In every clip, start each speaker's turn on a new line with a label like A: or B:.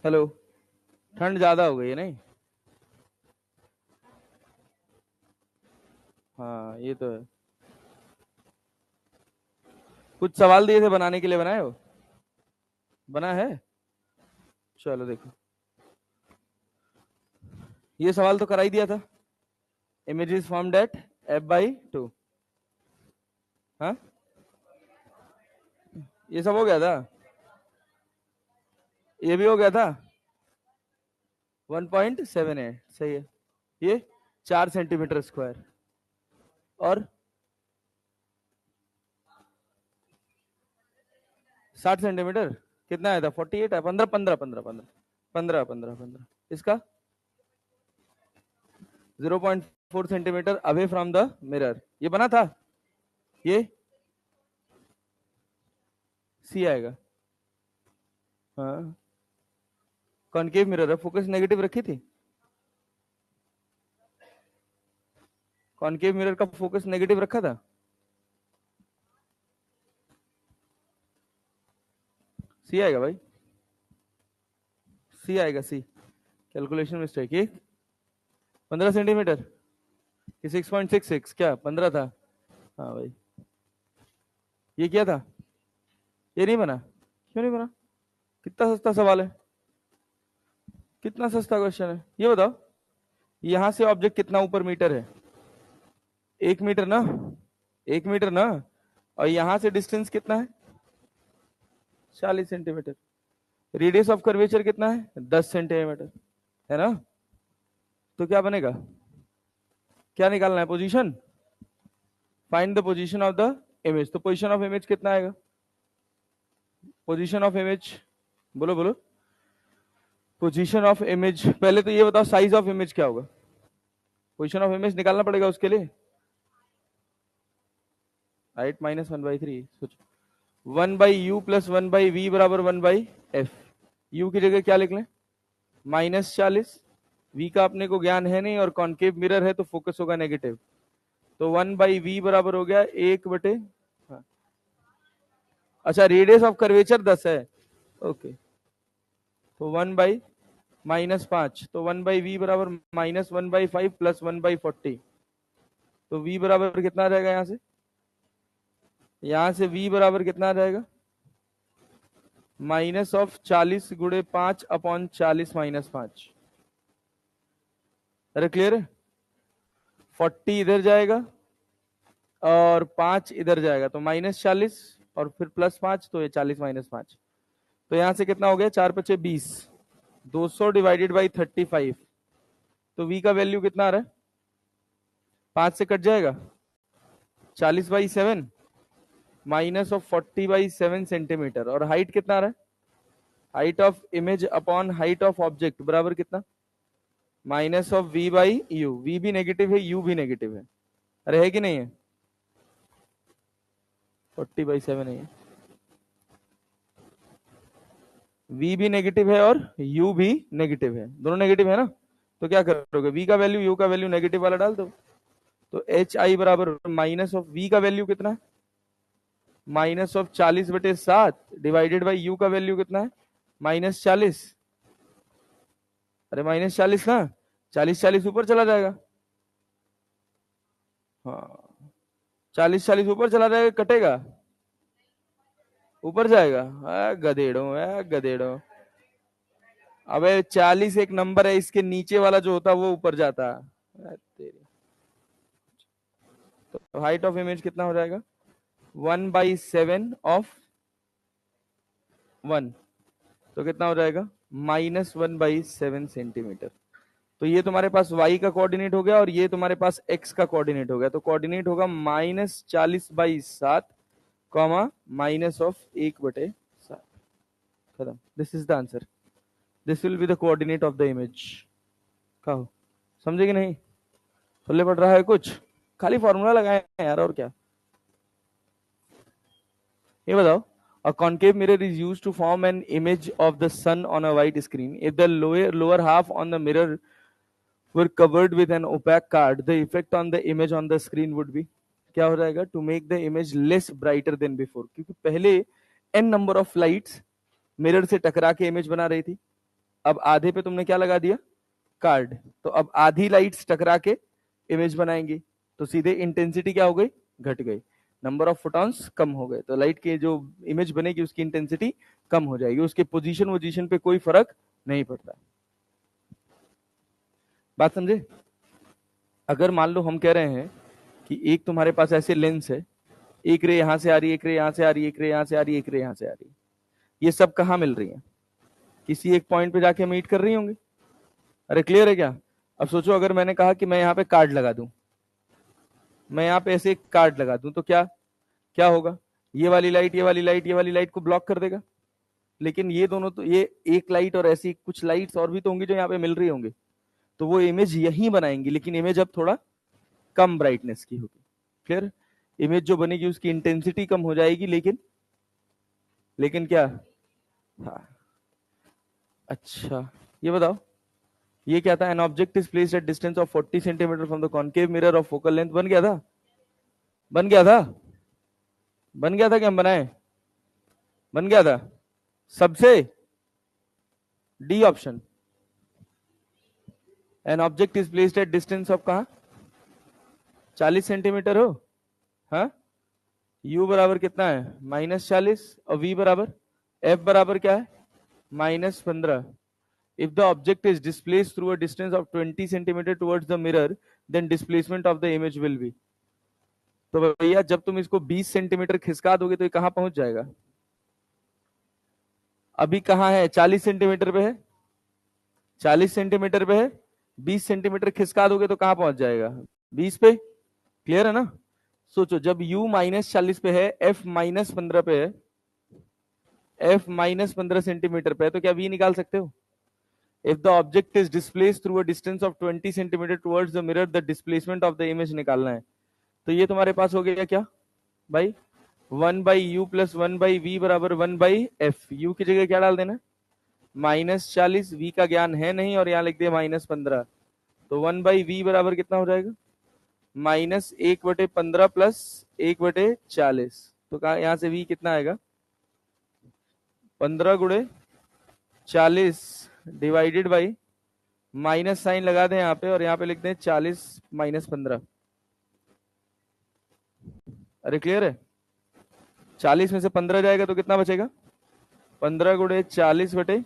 A: Hello, ठंड ज्यादा हो गई है नहीं? हाँ ये तो है। कुछ सवाल दिए थे बनाने के लिए, बनाए हो? बना है? चलो देखो, ये सवाल तो करा ही दिया था। Image is formed at f/2। हाँ, ये सब हो गया था। ये भी हो गया था। 1.78 सही है। ये 4 सेंटीमीटर स्क्वायर। और 60 सेंटीमीटर। कितना आया था? 48 है। 15 15 15 15 15 15 इसका 0.4 centimetre away from the mirror, ये बना था। ये सी आएगा। हाँ, कॉनकेव मिरर है, फोकस नेगेटिव रखी थी। कॉनकेव मिरर का फोकस नेगेटिव रखा था। सी आएगा भाई, सी आएगा सी। Calculation mistake. ये 15 सेंटीमीटर कि 6.66, क्या 15 था? हाँ भाई। ये क्या था? ये नहीं बना? क्यों नहीं बना? कितना सस्ता सवाल है, कितना सस्ता क्वेश्चन है। ये बताओ, यहां से ऑब्जेक्ट कितना ऊपर मीटर है? 1 मीटर ना, 1 मीटर ना। और यहां से डिस्टेंस कितना है? 40 सेंटीमीटर। रेडियस ऑफ कर्वेचर कितना है? 10 सेंटीमीटर, है ना? तो क्या बनेगा? क्या निकालना है? Position. Find the position of the image. तो पोजीशन ऑफ इमेज कितना आएगा? पोजीशन ऑफ इमेज, बोलो बोलो। पोजीशन ऑफ इमेज, पहले तो ये बताओ साइज ऑफ इमेज क्या होगा? पोजीशन ऑफ इमेज निकालना पड़ेगा उसके लिए। Height minus 1/3। सोचो, 1/u प्लस 1/v बराबर 1/f। u की जगह क्या लिख लें? -40। v का अपने को ज्ञान है नहीं, और कॉनकेव मिरर है तो फोकस होगा नेगेटिव। तो 1/v बराबर हो गया 1/। हाँ। अच्छा, रेडियस ऑफ कर्वेचर 10 है। ओके, तो 1/-5, तो 1/v बराबर -1/5 प्लस 1/40। तो v बराबर कितना रहेगा यहाँ से? यहाँ से v बराबर कितना रहेगा? -40 × 5/40 - 5। अरे क्लियर है? 40 इधर जाएगा और 5 इधर जाएगा, तो -40 और फिर +5, तो ये 40 - 5। तो यहां से कितना हो गया? 4×5 = 20। 200 डिवाइडेड बाई 35। तो v का वैल्यू कितना आ रहा है? 5 से कट जाएगा, 40/7 -40/7 सेंटीमीटर। और हाइट कितना आ रहा है? Height of image upon height of object बराबर कितना? -v/u। v भी नेगेटिव है, u भी नेगेटिव है। अरे है कि नहीं है? 40/7 है। v भी नेगेटिव है और u भी नेगेटिव है, दोनों नेगेटिव है ना। तो क्या करोगे? v का वैल्यू u का वैल्यू नेगेटिव वाला डाल दो। तो एच आई बराबर माइनस ऑफ v का वैल्यू कितना है? -40/7 डिवाइडेड बाई u का वैल्यू कितना है? -40। अरे -40 ना, 40 ऊपर चला जाएगा। हाँ, 40 ऊपर चला जाएगा, कटेगा, ऊपर जाएगा। गधेड़ो है गधेड़ो। अबे 40 एक नंबर है, इसके नीचे वाला जो होता है वो ऊपर जाता है। तेरी, तो हाइट ऑफ इमेज कितना हो जाएगा? 1/7 ऑफ 1, तो कितना हो जाएगा? -1/7 सेंटीमीटर। तो ये तुम्हारे पास y का कोऑर्डिनेट हो गया और ये तुम्हारे पास x का कोऑर्डिनेट हो गया। तो कोऑर्डिनेट होगा -40/7 कॉमा -1/7। खत्म। This is the answer. This will be the coordinate of the image. कहो, समझे कि नहीं? पल्ले पड़ रहा है कुछ? खाली फॉर्मूला लगाए यार, और क्या। ये बताओ, a concave mirror is used to form an image of the sun on a white screen. If the lower half on the mirror were covered with an opaque card, the effect on the image on the screen would be, क्या हो जाएगा? To make the image less brighter than before, क्योंकि पहले n number of lights mirror से टकरा के image बना रही थी, अब आधे पे तुमने क्या लगा दिया, कार्ड, तो अब आधी लाइट्स टकरा के इमेज बनाएंगी, तो सीधे इंटेंसिटी क्या हो गई, घट गई, नंबर ऑफ फोटॉन्स कम हो गए, तो लाइट की जो इमेज बनेगी उसकी इंटेंसिटी कम हो जाएगी, उसके पोजीशन पे कोई फर्क नहीं पड़ता। बात समझे? अगर मान लो हम कह रहे हैं कि एक तुम्हारे पास ऐसे लेंस है, एक रे यहां से आ रही है, एक रे यहां से आ रही है, एक रे यहां से आ रही है, एक रे यहां से आ रही है, ये सब कहां मिल रही है, किसी एक पॉइंट पे जाके मीट कर रही होंगी। अरे क्लियर है क्या? अब सोचो अगर मैंने कहा कि मैं यहाँ पे कार्ड लगा दूं, मैं यहाँ पे ऐसे एक कार्ड लगा दूं, तो क्या क्या होगा, ये वाली लाइट ये वाली लाइट ये वाली लाइट को ब्लॉक कर देगा, लेकिन ये दोनों तो, ये एक लाइट और ऐसी कुछ लाइट्स और भी तो होंगी जो यहाँ पे मिल रही होंगी, तो वो इमेज यही बनाएंगी, लेकिन इमेज अब थोड़ा कम ब्राइटनेस की होगी। क्लियर? इमेज जो बनेगी उसकी इंटेंसिटी कम हो जाएगी, लेकिन लेकिन क्या, हाँ, अच्छा ये बताओ, ये क्या था, an object is placed at distance of 40 centimetre from the concave mirror of focal length, बन गया था, बन गया था, बन गया था कि हम बनाए, बन गया था सबसे, D option, an object is placed at distance of कहा, 40 सेंटीमीटर हो, हाँ, u बराबर कितना है, -40, और v बराबर, f बराबर क्या है, -15, if the object is displaced through a distance of 20 centimeter towards the mirror, then displacement of the image will be, तो भैया जब तुम इसको 20 सेंटीमीटर खिसका दोगे तो ये कहां पहुंच जाएगा, अभी कहां है, 40 सेंटीमीटर पे है, 40 सेंटीमीटर पे है, 20 सेंटीमीटर खिसका दोगे तो कहां पहुंच जाएगा, 20 पे। क्लियर है ना? सोचो जब u -40 पे है, f -15 पे है, f -15 सेंटीमीटर पे है, तो क्या v निकाल सकते हो? If the object is displaced through a distance of 20 centimeter towards the mirror, the displacement of the image निकालना है, तो ये तुम्हारे पास हो गया क्या भाई, 1/u + 1/v बराबर 1/f, u की जगह क्या डाल देना, -40, v का ज्ञान है नहीं और यहाँ लिख दिया -15, तो 1/v बराबर कितना हो जाएगा, -1/15 + 1/40, तो कहा यहाँ से v कितना आएगा, 15 गुणे 40 डिवाइडेड बाई, माइनस साइन लगा दें यहाँ पे और यहाँ पे लिख दें 40 - 15। अरे क्लियर है? 40 में से 15 जाएगा तो कितना बचेगा, 15 गुणे 40 बटे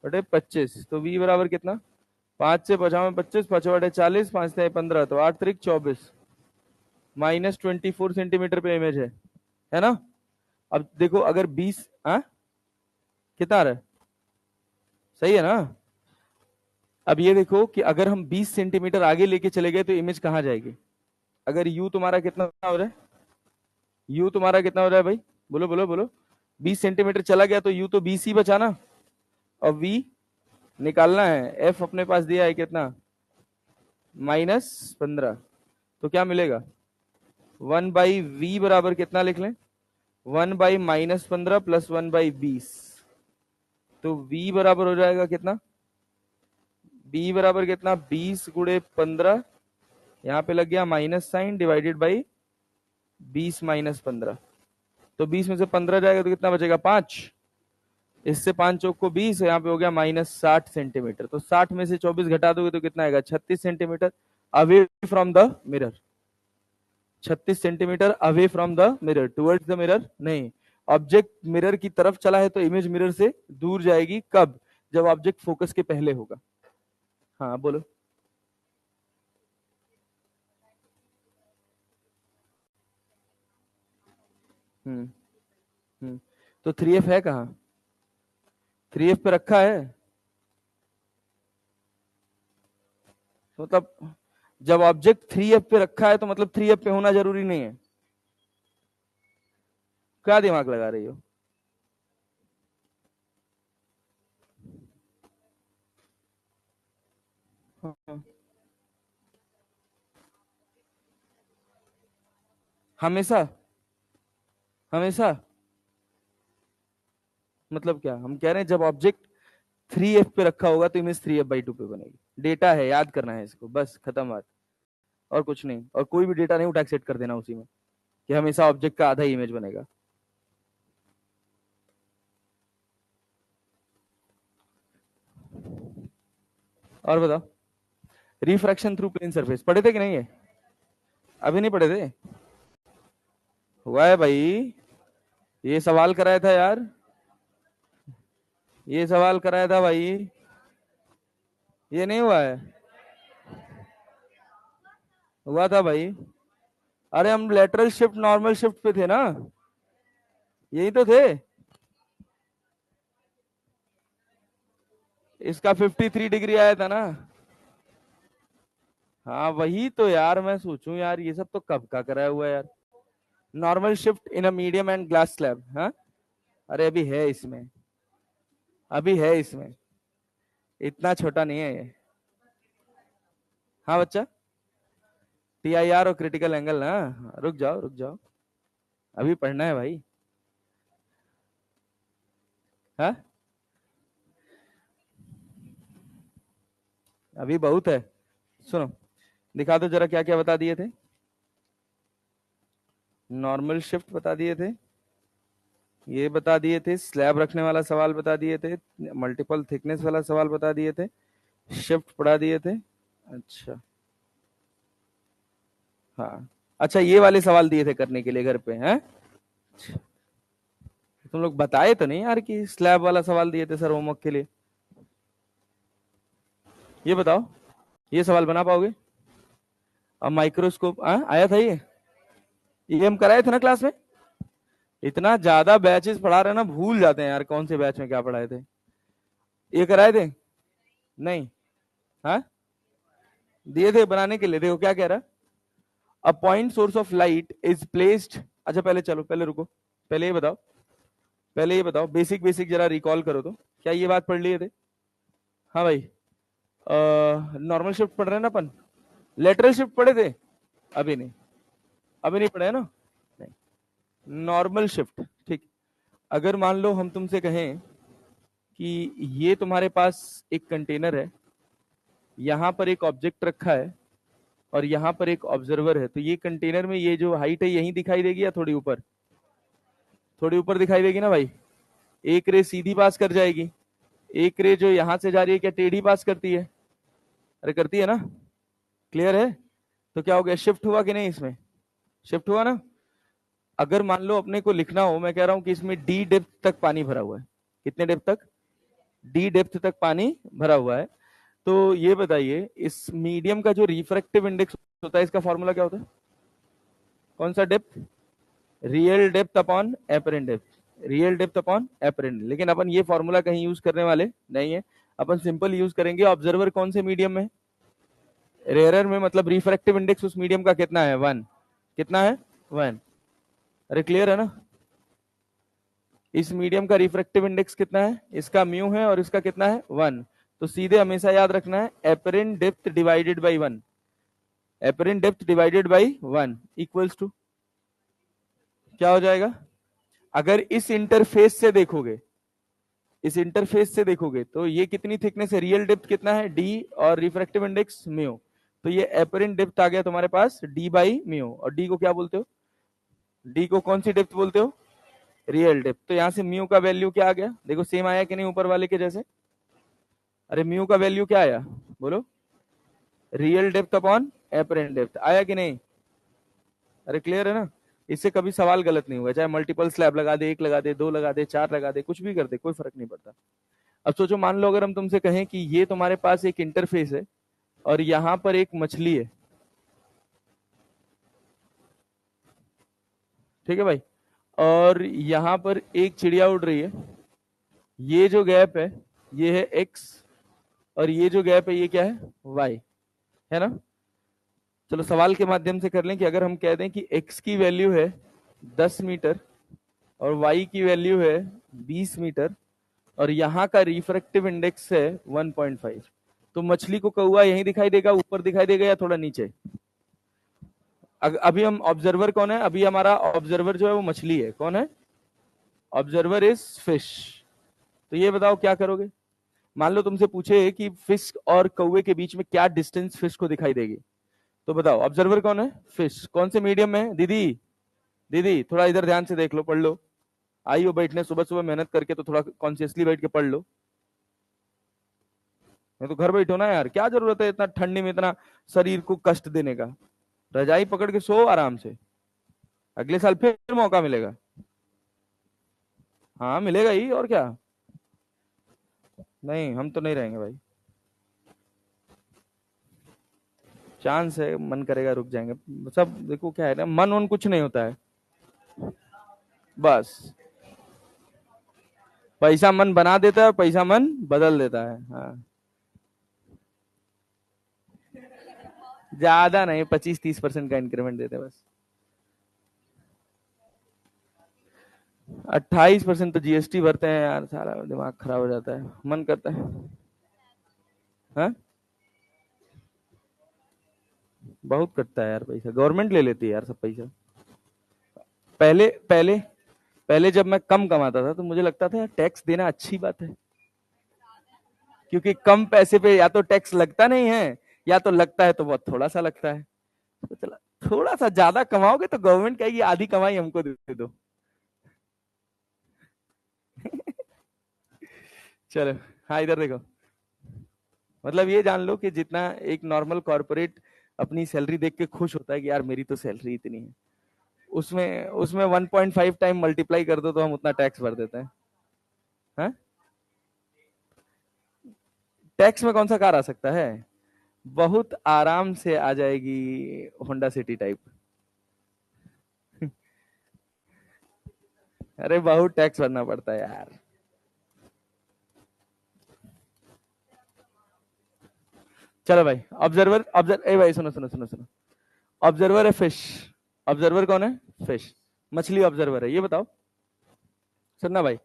A: 25, तो v बराबर कितना, 5 से 55 25, 5/40, 5 से 15, तो 8 त्रिक 24, -24 सेंटीमीटर पे इमेज है ना? अब देखो अगर 20, हाँ कितना आ रहा है, सही है ना? अब ये देखो कि अगर हम 20 सेंटीमीटर आगे लेके चले गए तो इमेज कहां जाएगी, अगर u तुम्हारा कितना हो रहा है, u तुम्हारा कितना हो रहा है भाई, बोलो बोलो बोलो, 20 सेंटीमीटर चला गया तो u तो 20 ही बचा ना, और v निकालना है, f अपने पास दिया है कितना, -15, तो क्या मिलेगा, 1/v बराबर कितना लिख लें, 1/-15 + 1/20, तो v बराबर हो जाएगा कितना, b बराबर कितना, 20 गुणे 15, यहाँ पे लग गया माइनस साइन, डिवाइडेड बाई 20 - 15, तो 20 में से 15 जाएगा तो कितना बचेगा, 5, इससे 5 चौक को 20, यहाँ पे हो गया -60 सेंटीमीटर, तो 60 में से 24 घटा दोगे तो कितना आएगा, 36 centimetre away from the mirror, 36 centimetre away from the mirror, towards the mirror नहीं, ऑब्जेक्ट मिरर की तरफ चला है तो इमेज मिरर से दूर जाएगी, कब, जब ऑब्जेक्ट फोकस के पहले होगा। हाँ बोलो, हम्म तो 3f है कहाँ, 3f पे रखा है, तो मतलब जब ऑब्जेक्ट 3f पे रखा है तो मतलब 3f पे होना जरूरी नहीं है, क्या दिमाग लगा रही हो? हाँ, हमेशा, हमेशा, मतलब क्या हम कह रहे हैं, जब ऑब्जेक्ट 3f पे रखा होगा तो इमेज 3f/2 पे बनेगी, डेटा है, याद करना है इसको, बस खत्म बात, और कुछ नहीं, और कोई भी डेटा नहीं उठा के सेट कर देना उसी में कि हमेशा ऑब्जेक्ट का आधा ही इमेज बनेगा। और बताओ, रिफ्रैक्शन थ्रू प्लेन सरफेस पढ़े थे कि नहीं है? अभी नहीं पढ़े थे? हुआ है भाई, ये सवाल कराया था यार, ये सवाल कराया था भाई, ये नहीं हुआ है? हुआ था भाई। अरे हम लेटरल शिफ्ट नॉर्मल शिफ्ट पे थे ना, यही तो थे। इसका 53 डिग्री आया था ना। हाँ वही तो यार, मैं सोचूं यार ये सब तो कब का कराया हुआ है यार। Normal shift in a medium and glass slab, हाँ। अरे अभी है इसमें, अभी है इसमें, इतना छोटा नहीं है ये। हाँ बच्चा, TIR और क्रिटिकल एंगल ना, रुक जाओ रुक जाओ, अभी पढ़ना है भाई। हाँ अभी बहुत है, सुनो, दिखा दो जरा क्या क्या बता दिए थे। नॉर्मल शिफ्ट बता दिए थे, ये बता दिए थे, स्लैब रखने वाला सवाल बता दिए थे, मल्टीपल थिकनेस वाला सवाल बता दिए थे, शिफ्ट पढ़ा दिए थे। अच्छा, हाँ, अच्छा ये वाले सवाल दिए थे करने के लिए घर पे हैं? तुम लोग बताए तो नहीं यार कि स्लैब वाला सवाल दिए थे सर होमवर्क के लिए? ये बताओ, ये सवाल बना पाओगे? अब माइक्रोस्कोप आया था ये हम कराए थे ना क्लास में। इतना ज्यादा बैचेस पढ़ा रहे हैं ना, भूल जाते हैं यार कौन से बैच में क्या पढ़ाए थे। ये कराए थे? नहीं? हाँ दिए थे बनाने के लिए, देखो क्या कह रहा। A point source of light is placed. अच्छा पहले चलो, पहले रुको, पहले ये बताओ, पहले ये बताओ, बेसिक बेसिक जरा रिकॉल करो तो, क्या ये बात पढ़ लिए थे? हाँ भाई, नॉर्मल शिफ्ट पढ़ रहे हैं ना अपन, लेटरल शिफ्ट पढ़े थे? अभी नहीं, अभी नहीं पढ़े है ना? नहीं, नॉर्मल शिफ्ट, ठीक। अगर मान लो हम तुमसे कहें कि ये तुम्हारे पास एक कंटेनर है, यहां पर एक ऑब्जेक्ट रखा है और यहाँ पर एक ऑब्जर्वर है, तो ये कंटेनर में ये जो हाइट है यही दिखाई देगी या थोड़ी ऊपर? थोड़ी ऊपर दिखाई देगी ना भाई। एक रे सीधी पास कर जाएगी, एक रे जो यहां से जा रही है क्या टेढ़ी पास करती है? अरे करती है ना, क्लियर है? तो क्या हो गया, शिफ्ट हुआ कि नहीं इसमें? शिफ्ट हुआ ना। अगर मान लो अपने को लिखना हो, मैं कह रहा हूं कि इसमें डी डेप्थ तक पानी भरा हुआ है, कितने डेप्थ तक? डी डेप्थ तक पानी भरा हुआ है। तो ये बताइए, इस मीडियम का जो रिफ्रैक्टिव इंडेक्स होता है, इसका फॉर्मूला क्या होता है? कौन सा depth? Real depth upon apparent depth, real depth upon apparent. लेकिन अपन ये फॉर्मूला कहीं यूज करने वाले नहीं है, अपन सिंपल यूज करेंगे ऑब्जर्वर कौन से मीडियम में? रेयरर में, मतलब रिफ्रैक्टिव इंडेक्स उस मीडियम का कितना है? 1। कितना है? 1। अरे क्लियर है ना? इस मीडियम का रिफ्रैक्टिव इंडेक्स कितना है? इसका म्यू है और इसका कितना है? 1। तो सीधे हमेशा याद रखना है apparent depth divided by 1, apparent depth divided by 1 equals to क्या हो जाएगा? अगर इस इंटरफेस से देखोगे, इस इंटरफेस से देखोगे तो ये कितनी थिकनेस है, रियल डेप्थ कितना है? डी, और रिफ्रैक्टिव इंडेक्स म्यू। तो ये एपरेंट डेप्थ आ गया तुम्हारे पास डी बाई म्यू, और डी को क्या बोलते हो? डी को कौन सी डेप्थ बोलते हो? Real depth. तो यहां से म्यू का वैल्यू क्या आ गया, देखो सेम आया कि नहीं ऊपर वाले के जैसे? अरे म्यू का वैल्यू क्या आया, बोलो? Real depth upon apparent depth आया कि नहीं? अरे क्लियर है ना? इससे कभी सवाल गलत नहीं हुआ, चाहे मल्टीपल स्लैब लगा दे, एक लगा दे, दो लगा दे, चार लगा दे, कुछ भी कर दे, कोई फर्क नहीं पड़ता। अब सोचो, मान लो अगर हम तुमसे कहें कि ये तुम्हारे पास एक इंटरफेस है और यहां पर एक मछली है, ठीक है भाई, और यहां पर एक चिड़िया उड़ रही है, ये जो गैप है ये है एक्स, और ये जो गैप है ये क्या है? वाई, है ना? चलो सवाल के माध्यम से कर लें कि अगर हम कह दें कि एक्स की वैल्यू है 10 मीटर और वाई की वैल्यू है 20 मीटर, और यहाँ का रिफ्रैक्टिव इंडेक्स है 1.5, तो मछली को कौवा यहीं दिखाई देगा, ऊपर दिखाई देगा या थोड़ा नीचे? अभी हम ऑब्जर्वर कौन है, अभी हमारा ऑब्जर्वर जो है वो मछली है, कौन है? Observer is fish. तो ये बताओ क्या करोगे? मान लो तुमसे पूछे कि फिश और कौवे के बीच में क्या डिस्टेंस फिश को दिखाई देगी, तो बताओ ऑब्जर्वर कौन है? फिश। कौन से मीडियम में? दीदी, दीदी थोड़ा इधर ध्यान से देख लो, पढ़ लो, आई हो बैठने सुबह सुबह मेहनत करके, तो थोड़ा कॉन्शियसली बैठ के पढ़ लो। नहीं तो घर बैठो ना यार, क्या जरूरत है इतना ठंडी में इतना शरीर को कष्ट देने का। रजाई पकड़ के सो आराम से, अगले साल फिर मौका मिलेगा। हाँ मिलेगा ही, और क्या। नहीं हम तो नहीं रहेंगे भाई, चांस है, मन करेगा रुक जाएंगे। सब देखो क्या है ना, मन उन कुछ नहीं होता है, बस पैसा मन बना देता है, पैसा मन बदल देता है। हाँ ज्यादा नहीं, 25-30% का इंक्रीमेंट देते हैं बस। 28% तो जीएसटी भरते हैं यार, सारा दिमाग खराब हो जाता है, मन करता है। हाँ बहुत कटता है यार पैसा, गवर्नमेंट ले लेती है यार सब पैसा। पहले पहले पहले जब मैं कम कमाता था तो मुझे लगता था टैक्स देना अच्छी बात है, क्योंकि कम पैसे पे या तो टैक्स लगता नहीं है, या तो लगता है तो बहुत थोड़ा सा लगता है। तो चला, थोड़ा सा ज्यादा कमाओगे तो गवर्नमेंट कहेगी आधी कमाई हमको दे दो। चलो, हाँ इधर देखो, मतलब ये जान लो कि जितना एक नॉर्मल कॉर्पोरेट अपनी सैलरी देख के खुश होता है कि यार मेरी तो सैलरी इतनी है, उसमें उसमें 1.5 टाइम मल्टीप्लाई कर दो तो हम उतना टैक्स भर देते हैं। हाँ टैक्स में कौन सा कार आ सकता है, बहुत आराम से आ जाएगी होंडा सिटी टाइप। अरे बहुत टैक्स भरना पड़ता है यार। चलो भाई, ऑब्जर्वर ऑब्जर्व ए भाई सुनो सुनो सुनो सुनो, ऑब्जर्वर है फिश। ऑब्जर्वर कौन है, फिश। मछली ऑब्जर्वर है, ये बताओ, सुनना भाई।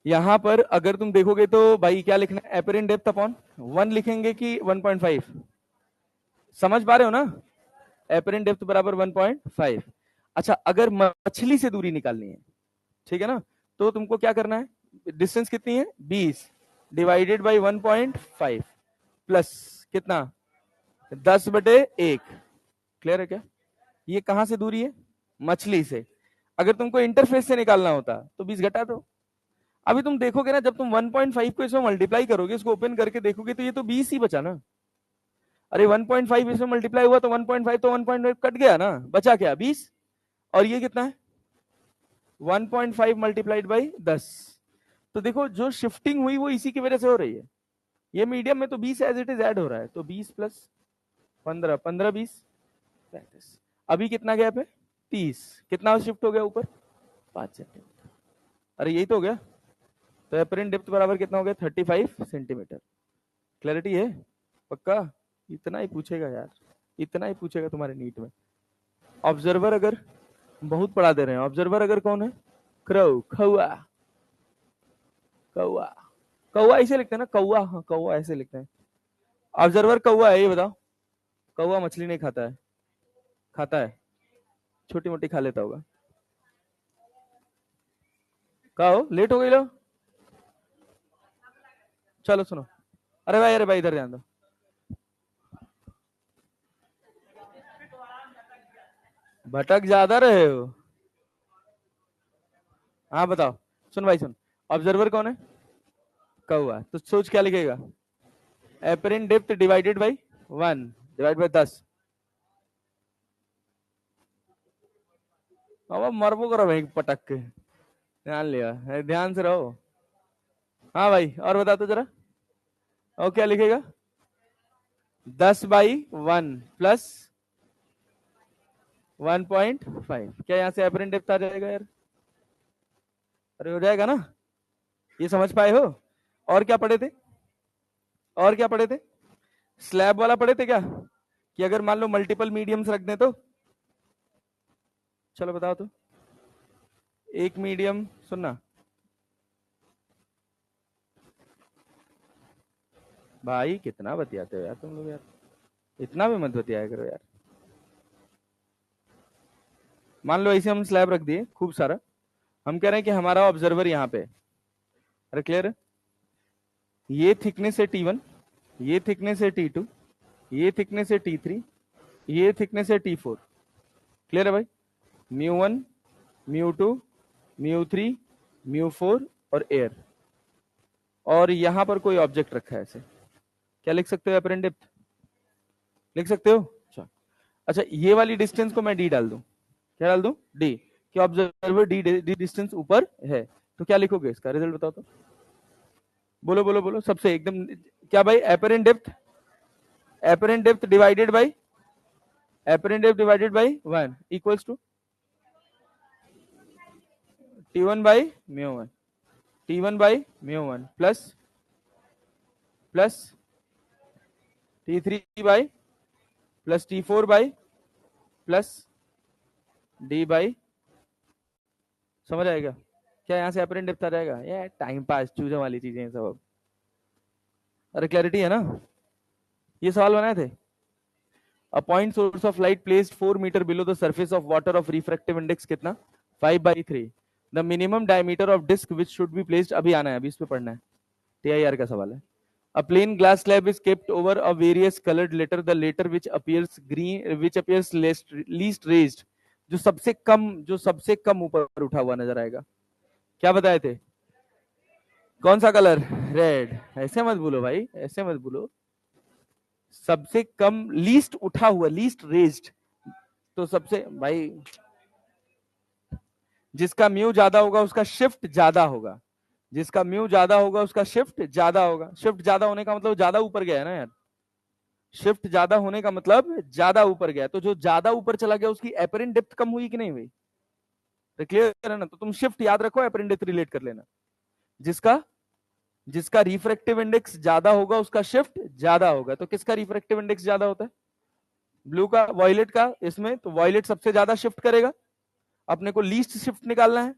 A: यहां पर अगर तुम देखोगे तो भाई क्या लिखना है, एपरेंट डेप्थ अपॉन 1 लिखेंगे कि 1.5, समझ पा रहे हो ना, एपरेंट डेप्थ बराबर 1.5। अच्छा अगर मछली से दूरी निकालनी है, ठीक है ना, तो तुमको क्या करना है, डिस्टेंस कितनी है 20 डिवाइडेड बाई 1.5 प्लस कितना 10/1। क्लियर है क्या, ये कहां से दूरी है, मछली से। अगर तुमको इंटरफेस से निकालना होता तो 20 घटा दो। अभी तुम देखोगे ना, जब तुम 1.5 को इसमें मल्टीप्लाई करोगे, इसको ओपन करके देखोगे तो ये तो 20 ही बचा ना। अरे 1.5 इसमें मल्टीप्लाई हुआ तो 1.5 तो 1.5 कट गया ना, बचा क्या 20। और ये कितना है 1.5 मल्टीप्लाइड बाई 10। तो देखो जो शिफ्टिंग हुई वो इसी की वजह से हो रही है। ये मीडियम में तो 20 एज इट इज ऐड हो रहा है, तो 20 प्लस 15, 15 20 35। अभी कितना गैप है 30, कितना शिफ्ट हो गया ऊपर 5 सेंटीमीटर। अरे यही तो हो गया, तो एपरेंट डेप्थ बराबर कितना हो गया 35 सेंटीमीटर। क्लैरिटी है पक्का, इतना ही पूछेगा यार, इतना ही पूछेगा तुम्हारे नीट में। ऑब्जर्वर अगर बहुत पढ़ा दे रहे हैं, ऑब्जर्वर अगर कौन है, क्रो, कौआ। कौआ, कौआ ऐसे लिखते हैं ना, कौआ, हाँ कौआ ऐसे लिखते हैं। ऑब्जर्वर कौआ है, ये बताओ। कौआ मछली नहीं खाता है, खाता है, छोटी मोटी खा लेता होगा। कहो लेट हो गई लो, चलो सुनो। अरे भाई इधर ध्यान दो। भटक ज्यादा रहे हो। हाँ बताओ, सुन भाई सुन, ऑब्जर्वर कौन है, कौआ, तो सोच क्या लिखेगा, apparent depth divided by 1 divide by 10। अब मरबो करो भाई पटक के, ध्यान लिया है, ध्यान से रहो। हाँ भाई और बता तो जरा, और क्या लिखेगा 10/1 प्लस 1.5, क्या यहाँ से एपरेंट डेप्थ आ जाएगा यार, अरे हो जाएगा ना, ये समझ पाए हो। और क्या पढ़े थे, और क्या पढ़े थे, स्लैब वाला पढ़े थे क्या, कि अगर मान लो मल्टीपल मीडियम्स रख दें तो। चलो बताओ तो, एक मीडियम, सुनना भाई कितना बतियाते हो यार तुम लोग यार, इतना भी मत बतियाया करो यार। मान लो ऐसे हम स्लैब रख दिए खूब सारा, हम कह रहे हैं कि हमारा ऑब्जर्वर यहाँ पे, अरे क्लियर है, ये थिकनेस है T1, ये थिकनेस है T2, ये थिकनेस है T3, ये थिकनेस है T4। क्लियर है भाई, μ1 μ2 μ3 μ4 और एयर, और यहां पर कोई ऑब्जेक्ट रखा है ऐसे, क्या लिख सकते हो एपरेंट डेप्थ? लिख सकते हो? अच्छा अच्छा, ये वाली डिस्टेंस को मैं डी डाल दूं, क्या डाल दूं? डी, कि ऑब्जर्वर डी डिस्टेंस ऊपर है, तो क्या लिखोगे इसका रिजल्ट बताओ तो? बोलो बोलो बोलो सबसे एकदम, क्या भाई? Apparent depth divided by one equals to T1 by mu one, T1 by mu one plus T3 by plus T4 by plus D by, समझ आएगा? क्या यहाँ से एपरेंट डेप्थ आ जाएगा? ये टाइम पास चूजों वाली चीजें हैं सब अब। अरे क्लैरिटी है ना? ये सवाल बनाए थे। A point source of light placed 4 meter below the surface of water of refractive index कितना? 5/3. The minimum diameter of disc which should be placed, अभी आना है, अभी इस पे पढ़ना है, TIR का सवाल है। A plain glass slab is kept over a various colored letter, the letter which appears least raised, जो सबसे कम ऊपर उठा हुआ नजर आएगा। क्या बताए थे? कौन सा कलर? रेड। ऐसे मत बोलो भाई, ऐसे मत बोलो, सबसे कम, लीस्ट उठा हुआ, लीस्ट रेज्ड, तो सबसे भाई जिसका म्यू ज्यादा होगा उसका शिफ्ट ज्यादा होगा, जिसका म्यू ज्यादा होगा उसका शिफ्ट ज्यादा होगा। शिफ्ट ज्यादा होने का मतलब ज्यादा ऊपर गया है ना यार, शिफ्ट ज्यादा होने का मतलब ज्यादा ऊपर गया, तो जो ज्यादा ऊपर चला गया उसकी एपरेंट डेप्थ कम हुई कि नहीं हुई? तो क्लियर है ना? तो तुम शिफ्ट याद रखो, एपरेंट डेप्थ रिलेट कर लेना। जिसका जिसका रिफ्रैक्टिव इंडेक्स ज्यादा होगा उसका शिफ्ट ज्यादा होगा। तो किसका रिफ्रैक्टिव इंडेक्स ज्यादा होता है? ब्लू का, वॉयलेट का। इसमें तो वॉयलेट सबसे ज्यादा शिफ्ट करेगा, अपने को लीस्ट शिफ्ट निकालना है।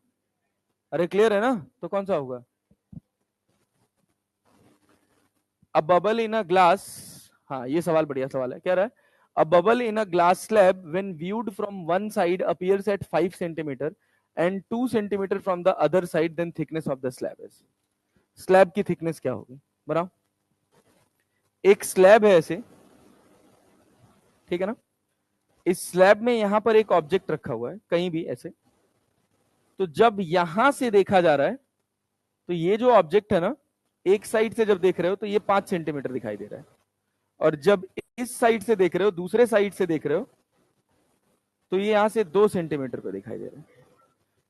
A: अरे क्लियर है ना? तो कौन सा होगा? अब बबल इन अ ग्लास, हाँ ये सवाल बढ़िया सवाल है, कह रहा है a bubble in a glass slab when viewed from one side appears at 5 centimetre and 2 centimetre from the other side, then thickness of the slab is. Slab की थिकनेस क्या होगी बताओ? एक स्लैब है ऐसे, ठीक है ना? इस स्लैब में यहां पर एक ऑब्जेक्ट रखा हुआ है कहीं भी ऐसे, तो जब यहां से देखा जा रहा है तो ये जो ऑब्जेक्ट है ना, एक साइड से जब देख रहे हो तो ये 5 सेंटीमीटर दिखाई दे रहा है, और जब इस साइड से देख रहे हो, दूसरे साइड से देख रहे हो, तो ये यहां से 2 सेंटीमीटर पे दिखाई दे रहा है।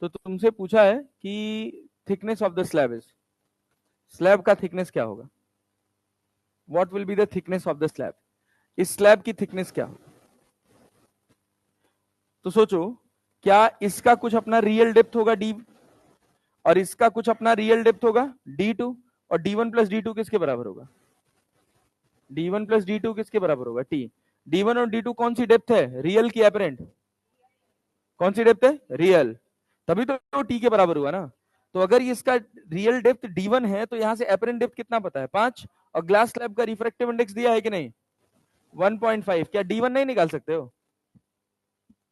A: तो तुमसे पूछा है कि thickness of the slab is, slab का थिकनेस क्या होगा? What will be the thickness of the slab? इस स्लैब की थिकनेस क्या होगा? तो सोचो, क्या इसका कुछ अपना रियल डेप्थ होगा डी, और इसका कुछ अपना रियल डेप्थ होगा D2, और D1 प्लस D2 किसके बराबर होगा? D1 प्लस D2 किसके बराबर होगा? T। D1 और D2 कौन सी डेप्थ है? रियल की एपरेंट? कौन सी डेप्थ है? रियल, तभी तो T के बराबर हुआ ना। तो अगर इसका रियल डेप्थ D1 है तो यहां से एपरेंट डेप्थ कितना पता है? 5, और ग्लास स्लैब का रिफ्रैक्टिव इंडेक्स दिया है कि नहीं? 1.5। क्या D1 नहीं निकाल सकते हो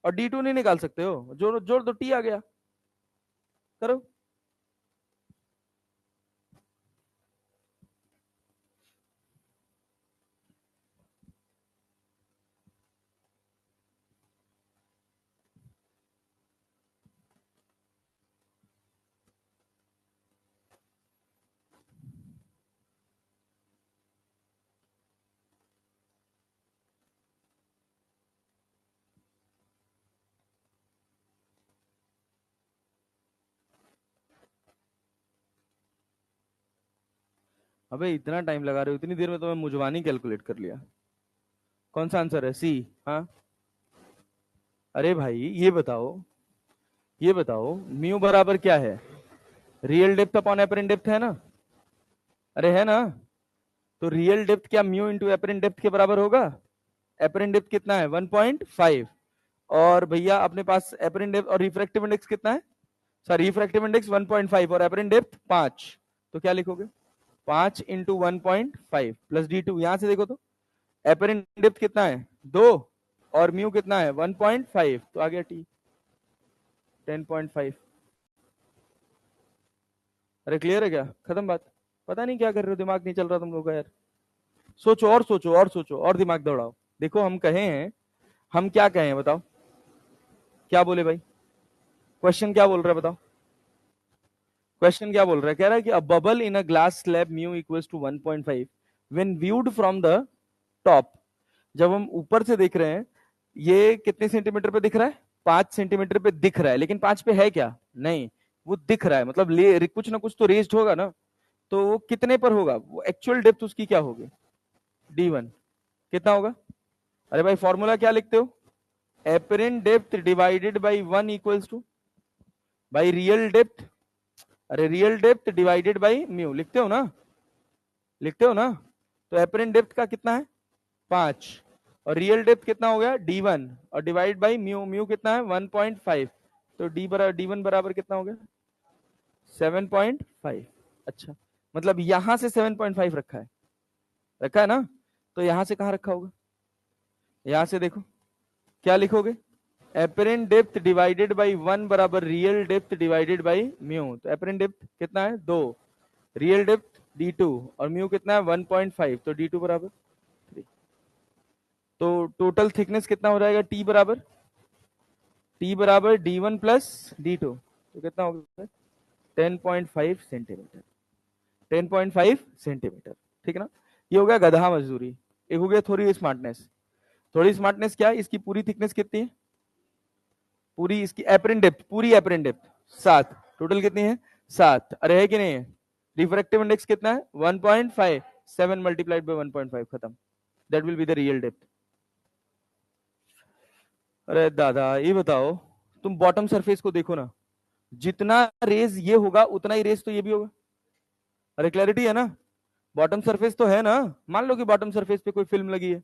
A: और D2 नहीं निकाल सकते हो? जोड़ जोड़ दो, T आ गया, करो। अबे इतना टाइम लगा रहे हो, इतनी देर में तो मैं मुजवानी कैलकुलेट कर लिया। कौन सा आंसर है? सी। हाँ, अरे भाई ये बताओ म्यू बराबर क्या है? Real depth upon apparent depth है ना? अरे है ना? तो रियल डेप्थ क्या म्यू इंटू एपरेंट डेप्थ के बराबर होगा? एपरेंट डेप्थ कितना है? 1.5, और भैया अपने पास एपरेंट डेप्थ और रिफ्रैक्टिव इंडेक्स कितना है? सॉरी, रिफ्रैक्टिव इंडेक्स 1.5 और एपरेंट डेप्थ 5, तो क्या लिखोगे? 5 इंटू 1.5 प्लस D2, यहां से देखो तो एपरेंट डेप्थ कितना है? 2, और म्यू कितना है? 1.5, तो आ गया T 10.5। अरे क्लियर है क्या? खत्म बात। पता नहीं क्या कर रहे हो, दिमाग नहीं चल रहा तुम लोग का यार। सोचो और सोचो और सोचो और दिमाग दौड़ाओ। देखो हम कहे हैं, हम क्या कहे हैं बताओ? क्या बोले भाई? क्वेश्चन क्या बोल रहा है बताओ? क्वेश्चन क्या बोल रहा है? कह रहा है कि a bubble in a glass slab mu equals to 1.5 when viewed from the top, जब हम ऊपर से देख रहे हैं, ये कितने सेंटीमीटर पे दिख रहा है? 5 सेंटीमीटर पे दिख रहा है, लेकिन 5 पे है क्या? नहीं, वो दिख रहा है, मतलब कुछ ना कुछ तो रेज्ड होगा ना, तो वो कितने पर होगा? वो एक्चुअल डेप्थ उसकी क्या होगी? D1 कितना होगा? अरे भाई फॉर्मूला क्या लिखते हो? Apparent depth divided by 1 equals to by real depth, अरे real depth divided by mu, लिखते हो ना? लिखते हो ना? तो एपरेंट डेप्थ का कितना है? 5, और रियल डेप्थ कितना हो गया? D1, और डिवाइड बाई म्यू, म्यू कितना है? 1.5, तो D1 बराबर कितना हो गया? 7.5। अच्छा, मतलब यहां से 7.5 रखा है, रखा है ना? तो यहां से कहां रखा होगा? यहां से देखो, क्या लिखोगे? एपरेंट डेप्थ डिवाइडेड बाई 1 बराबर real depth divided by mu, तो एपरेंट डेप्थ कितना है? 2, रियल डेप्थ D2, और म्यू कितना है? 1.5, तो D2 बराबर 3। तो टोटल थिकनेस कितना हो जाएगा? T बराबर D1 प्लस D2, तो कितना होगा? 10.5 सेंटीमीटर, 10.5 सेंटीमीटर, ठीक है ना? ये हो गया गधा मजदूरी। एक हो गया थोड़ी स्मार्टनेस। थोड़ी स्मार्टनेस क्या है? इसकी पूरी थिकनेस कितनी है? पूरी इसकी एपरेंट डेप्थ, पूरी एपरेंट डेप्थ 7, टोटल कितनी है? 7। अरे है कि नहीं है? रिफ्रैक्टिव इंडेक्स कितना है? 1.5, 7 मल्टीप्लाइड बाय 1.5, खत्म। That will be the real depth. अरे दादा ये बताओ, तुम बॉटम सरफेस को देखो ना, जितना रेज ये होगा उतना ही रेज तो ये भी होगा। अरे क्लैरिटी है ना? बॉटम सरफेस तो है ना, मान लो कि बॉटम सरफेस पे कोई फिल्म लगी है,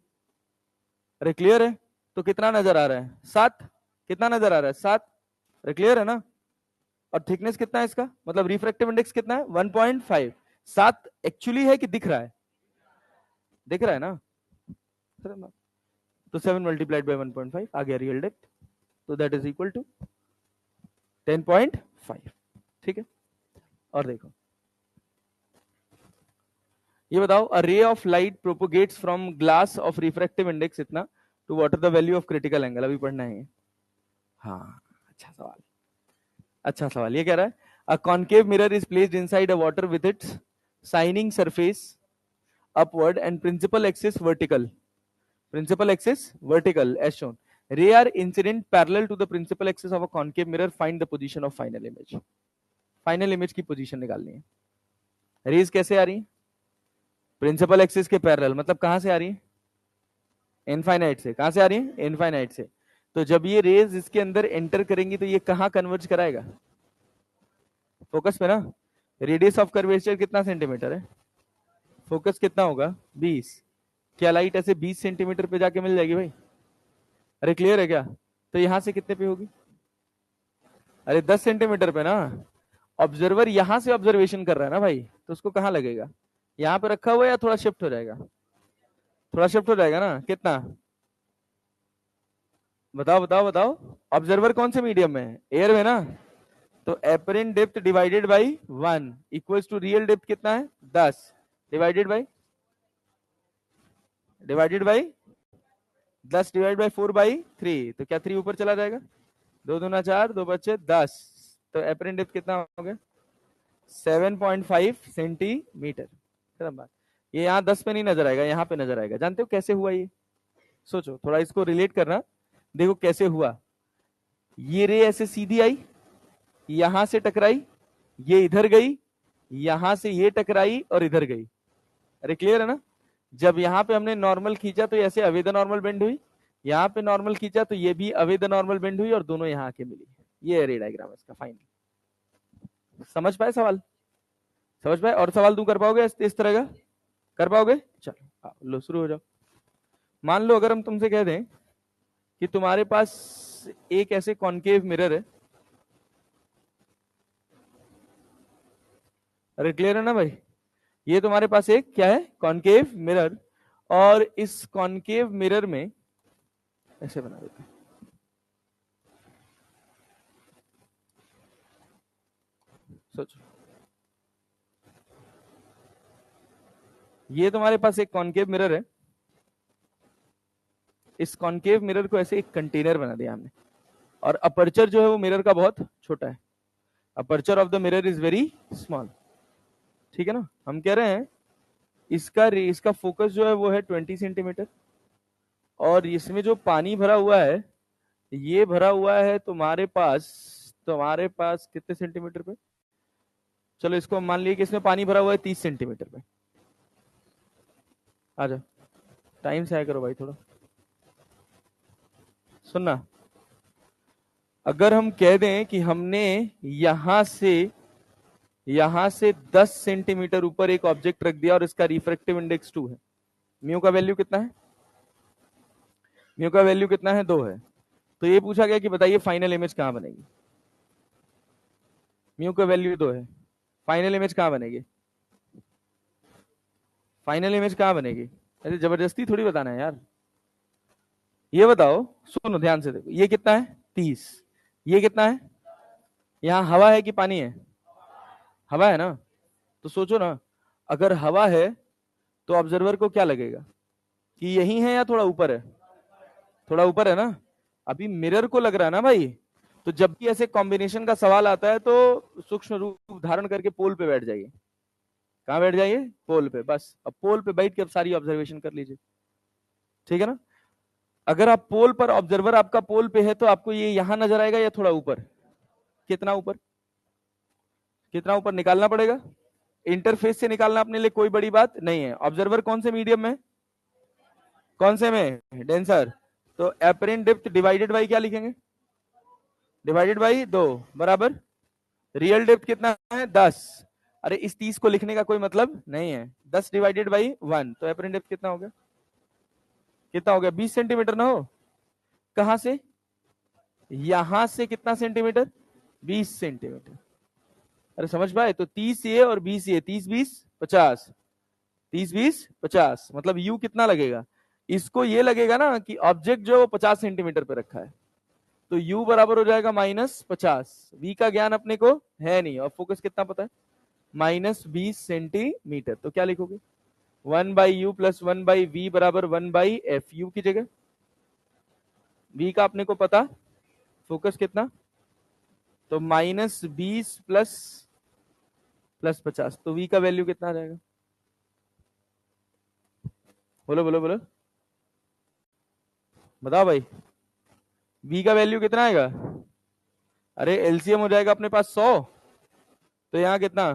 A: अरे क्लियर है? तो कितना नजर आ रहा है? 7। कितना नजर आ रहा है? 7। अरे क्लियर है ना? और थिकनेस कितना है इसका, मतलब रिफ्रैक्टिव इंडेक्स कितना है? 1.5। 7 एक्चुअली है कि दिख रहा है? दिख रहा है ना? तो 7 मल्टीप्लाइड बाय 1.5 आ गया रियल डेप्थ, तो दैट इज इक्वल टू 10.5। ठीक है, और देखो ये बताओ, a ray of light propagates from glass of refractive index इतना to what is the value of critical angle, अभी पढ़ना है। हाँ, अच्छा सवाल, अच्छा सवाल। ये कह रहा है a concave mirror is placed inside a water with its shining surface upward and principal axis vertical, principal axis vertical as shown, ray are incident parallel to the principal axis of a concave mirror, find the position of final image। Final image की position निकालनी है। Raise कैसे आ रही है? Principal axis के parallel, मतलब कहां से आ रही है? इनफाइनाइट से। कहां से आ रही है? इनफाइनाइट से। तो जब ये रेज इसके अंदर एंटर करेंगी तो ये कहां कन्वर्ज कराएगा? फोकस पे ना। रेडियस ऑफ कर्वेचर कितना सेंटीमीटर है? फोकस कितना होगा? 20। क्या लाइट ऐसे 20 सेंटीमीटर पे जाके मिल जाएगी भाई? अरे क्लियर है क्या? तो यहां से कितने पे होगी? अरे 10 सेंटीमीटर पे ना। ऑब्जर्वर यहां से ऑब्जर्वेशन कर रहा है ना भाई, तो उसको कहां लगेगा? यहां पे रखा हुआ है या थोड़ा शिफ्ट हो जाएगा? थोड़ा शिफ्ट हो जाएगा ना, कितना? बताओ बताओ बताओ। ऑब्जर्वर कौन से मीडियम में है? एयर में ना। तो apparent depth divided by 1 equals to real depth कितना है? 10 डिवाइडेड बाई 10 डिवाइड बाई 4/3, तो क्या 3 ऊपर चला जाएगा? 2 दूना 4, 2 बच्चे 10, तो एपरेंट डेप्थ कितना हो गया? 7.5 सेंटीमीटर। खत्म बात। ये यहाँ 10 पे नहीं नजर आएगा, यहाँ पे नजर आएगा। जानते हो कैसे हुआ ये? सोचो थोड़ा, इसको रिलेट करना, देखो कैसे हुआ। ये रे ऐसे सीधी आई, यहां से टकराई, ये इधर गई, यहां से ये टकराई और इधर गई। अरे क्लियर है ना? जब यहाँ पे हमने नॉर्मल खींचा तो ऐसे अवे द नॉर्मल बेंड हुई, यहाँ पे नॉर्मल खींचा तो ये भी अवे द नॉर्मल बेंड हुई, और दोनों यहाँ आके मिली। ये रे डायग्राम इसका फाइनल। समझ पाए सवाल? समझ पाए? और सवाल तुम कर पाओगे इस तरह का? कर पाओगे? चलो लो शुरू हो जाओ। मान लो अगर हम तुमसे कह दें कि तुम्हारे पास एक ऐसे कॉन्केव मिरर है। अरे क्लियर है ना भाई? ये तुम्हारे पास एक क्या है? Concave mirror. और इस कॉन्केव मिरर में ऐसे बना देते हैं, सोचो। ये तुम्हारे पास एक कॉन्केव मिरर है। इस कॉन्केव मिरर को ऐसे एक कंटेनर बना दिया हमने, और अपर्चर जो है वो मिरर का बहुत छोटा है। Aperture of the mirror is very small. ठीक है ना? हम कह रहे हैं इसका फोकस जो है वो है 20 सेंटीमीटर, और इसमें जो पानी भरा हुआ है ये भरा हुआ है तुम्हारे पास कितने सेंटीमीटर पे? चलो इसको मान लिया कि इसमें पानी भरा हुआ है 30 सेंटीमीटर पे। आ जाओ, टाइम से आया करो भाई थोड़ा। सुनना, अगर हम कह दें कि हमने यहां से 10 सेंटीमीटर ऊपर एक ऑब्जेक्ट रख दिया और इसका रिफ्रैक्टिव इंडेक्स 2 है, म्यू का वैल्यू कितना है? म्यू का वैल्यू कितना है? 2 है। तो ये पूछा गया कि बताइए फाइनल इमेज कहां बनेगी? म्यू का वैल्यू 2 है, फाइनल इमेज कहां बनेगी? फाइनल इमेज कहां बनेगी? अरे जबरदस्ती थोड़ी बताना है यार। ये बताओ, सुनो ध्यान से देखो, ये कितना है? 30। ये कितना है? यहां हवा है कि पानी है? हवा है ना। तो सोचो ना, अगर हवा है तो ऑब्जर्वर को क्या लगेगा कि यही है या थोड़ा ऊपर है? थोड़ा ऊपर है ना। अभी मिरर को लग रहा है ना भाई। तो जब भी ऐसे कॉम्बिनेशन का सवाल आता है तो सूक्ष्म रूप धारण करके पोल पे बैठ जाइए। कहां बैठ जाइए? पोल पे। बस अब पोल पे बैठ के अब सारी ऑब्जर्वेशन कर लीजिए, ठीक है ना। अगर आप पोल पर, ऑब्जर्वर आपका पोल पे है, तो आपको ये यहां नजर आएगा या थोड़ा ऊपर? कितना ऊपर? कितना ऊपर निकालना पड़ेगा? इंटरफेस से निकालना अपने लिए कोई बड़ी बात नहीं है। ऑब्जर्वर कौन से मीडियम में? कौन से में? डेंसर। तो एपरेंट डेप्थ डिवाइडेड बाई क्या लिखेंगे? डिवाइडेड बाई 2 बराबर रियल डेप्थ कितना है? 10। अरे इस 30 को लिखने का कोई मतलब नहीं है। 10 डिवाइडेड बाई 1, तो एपरेंट डेप्थ कितना हो गया? कितना हो गया? 20 सेंटीमीटर ना हो। कहां से? यहां से कितना सेंटीमीटर? 20 सेंटीमीटर। अरे समझ पाए? तो 30 ये और 20 ये, 30 20 50, 30 20 50, मतलब यू कितना लगेगा? इसको ये लगेगा ना कि ऑब्जेक्ट जो है वो 50 सेंटीमीटर पे रखा है, तो u बराबर हो जाएगा -50। v का ज्ञान अपने को है नहीं, और फोकस कितना पता है? -20 सेंटीमीटर। तो क्या लिखोगे? 1/u + 1/v बराबर 1/f। u की जगह v का अपने को पता, फोकस कितना? तो -20 + 50, तो v का वैल्यू कितना आ जाएगा? बोलो बोलो बोलो, बताओ भाई। v का वैल्यू कितना आएगा? अरे एलसीएम हो जाएगा अपने पास 100। तो यहाँ कितना?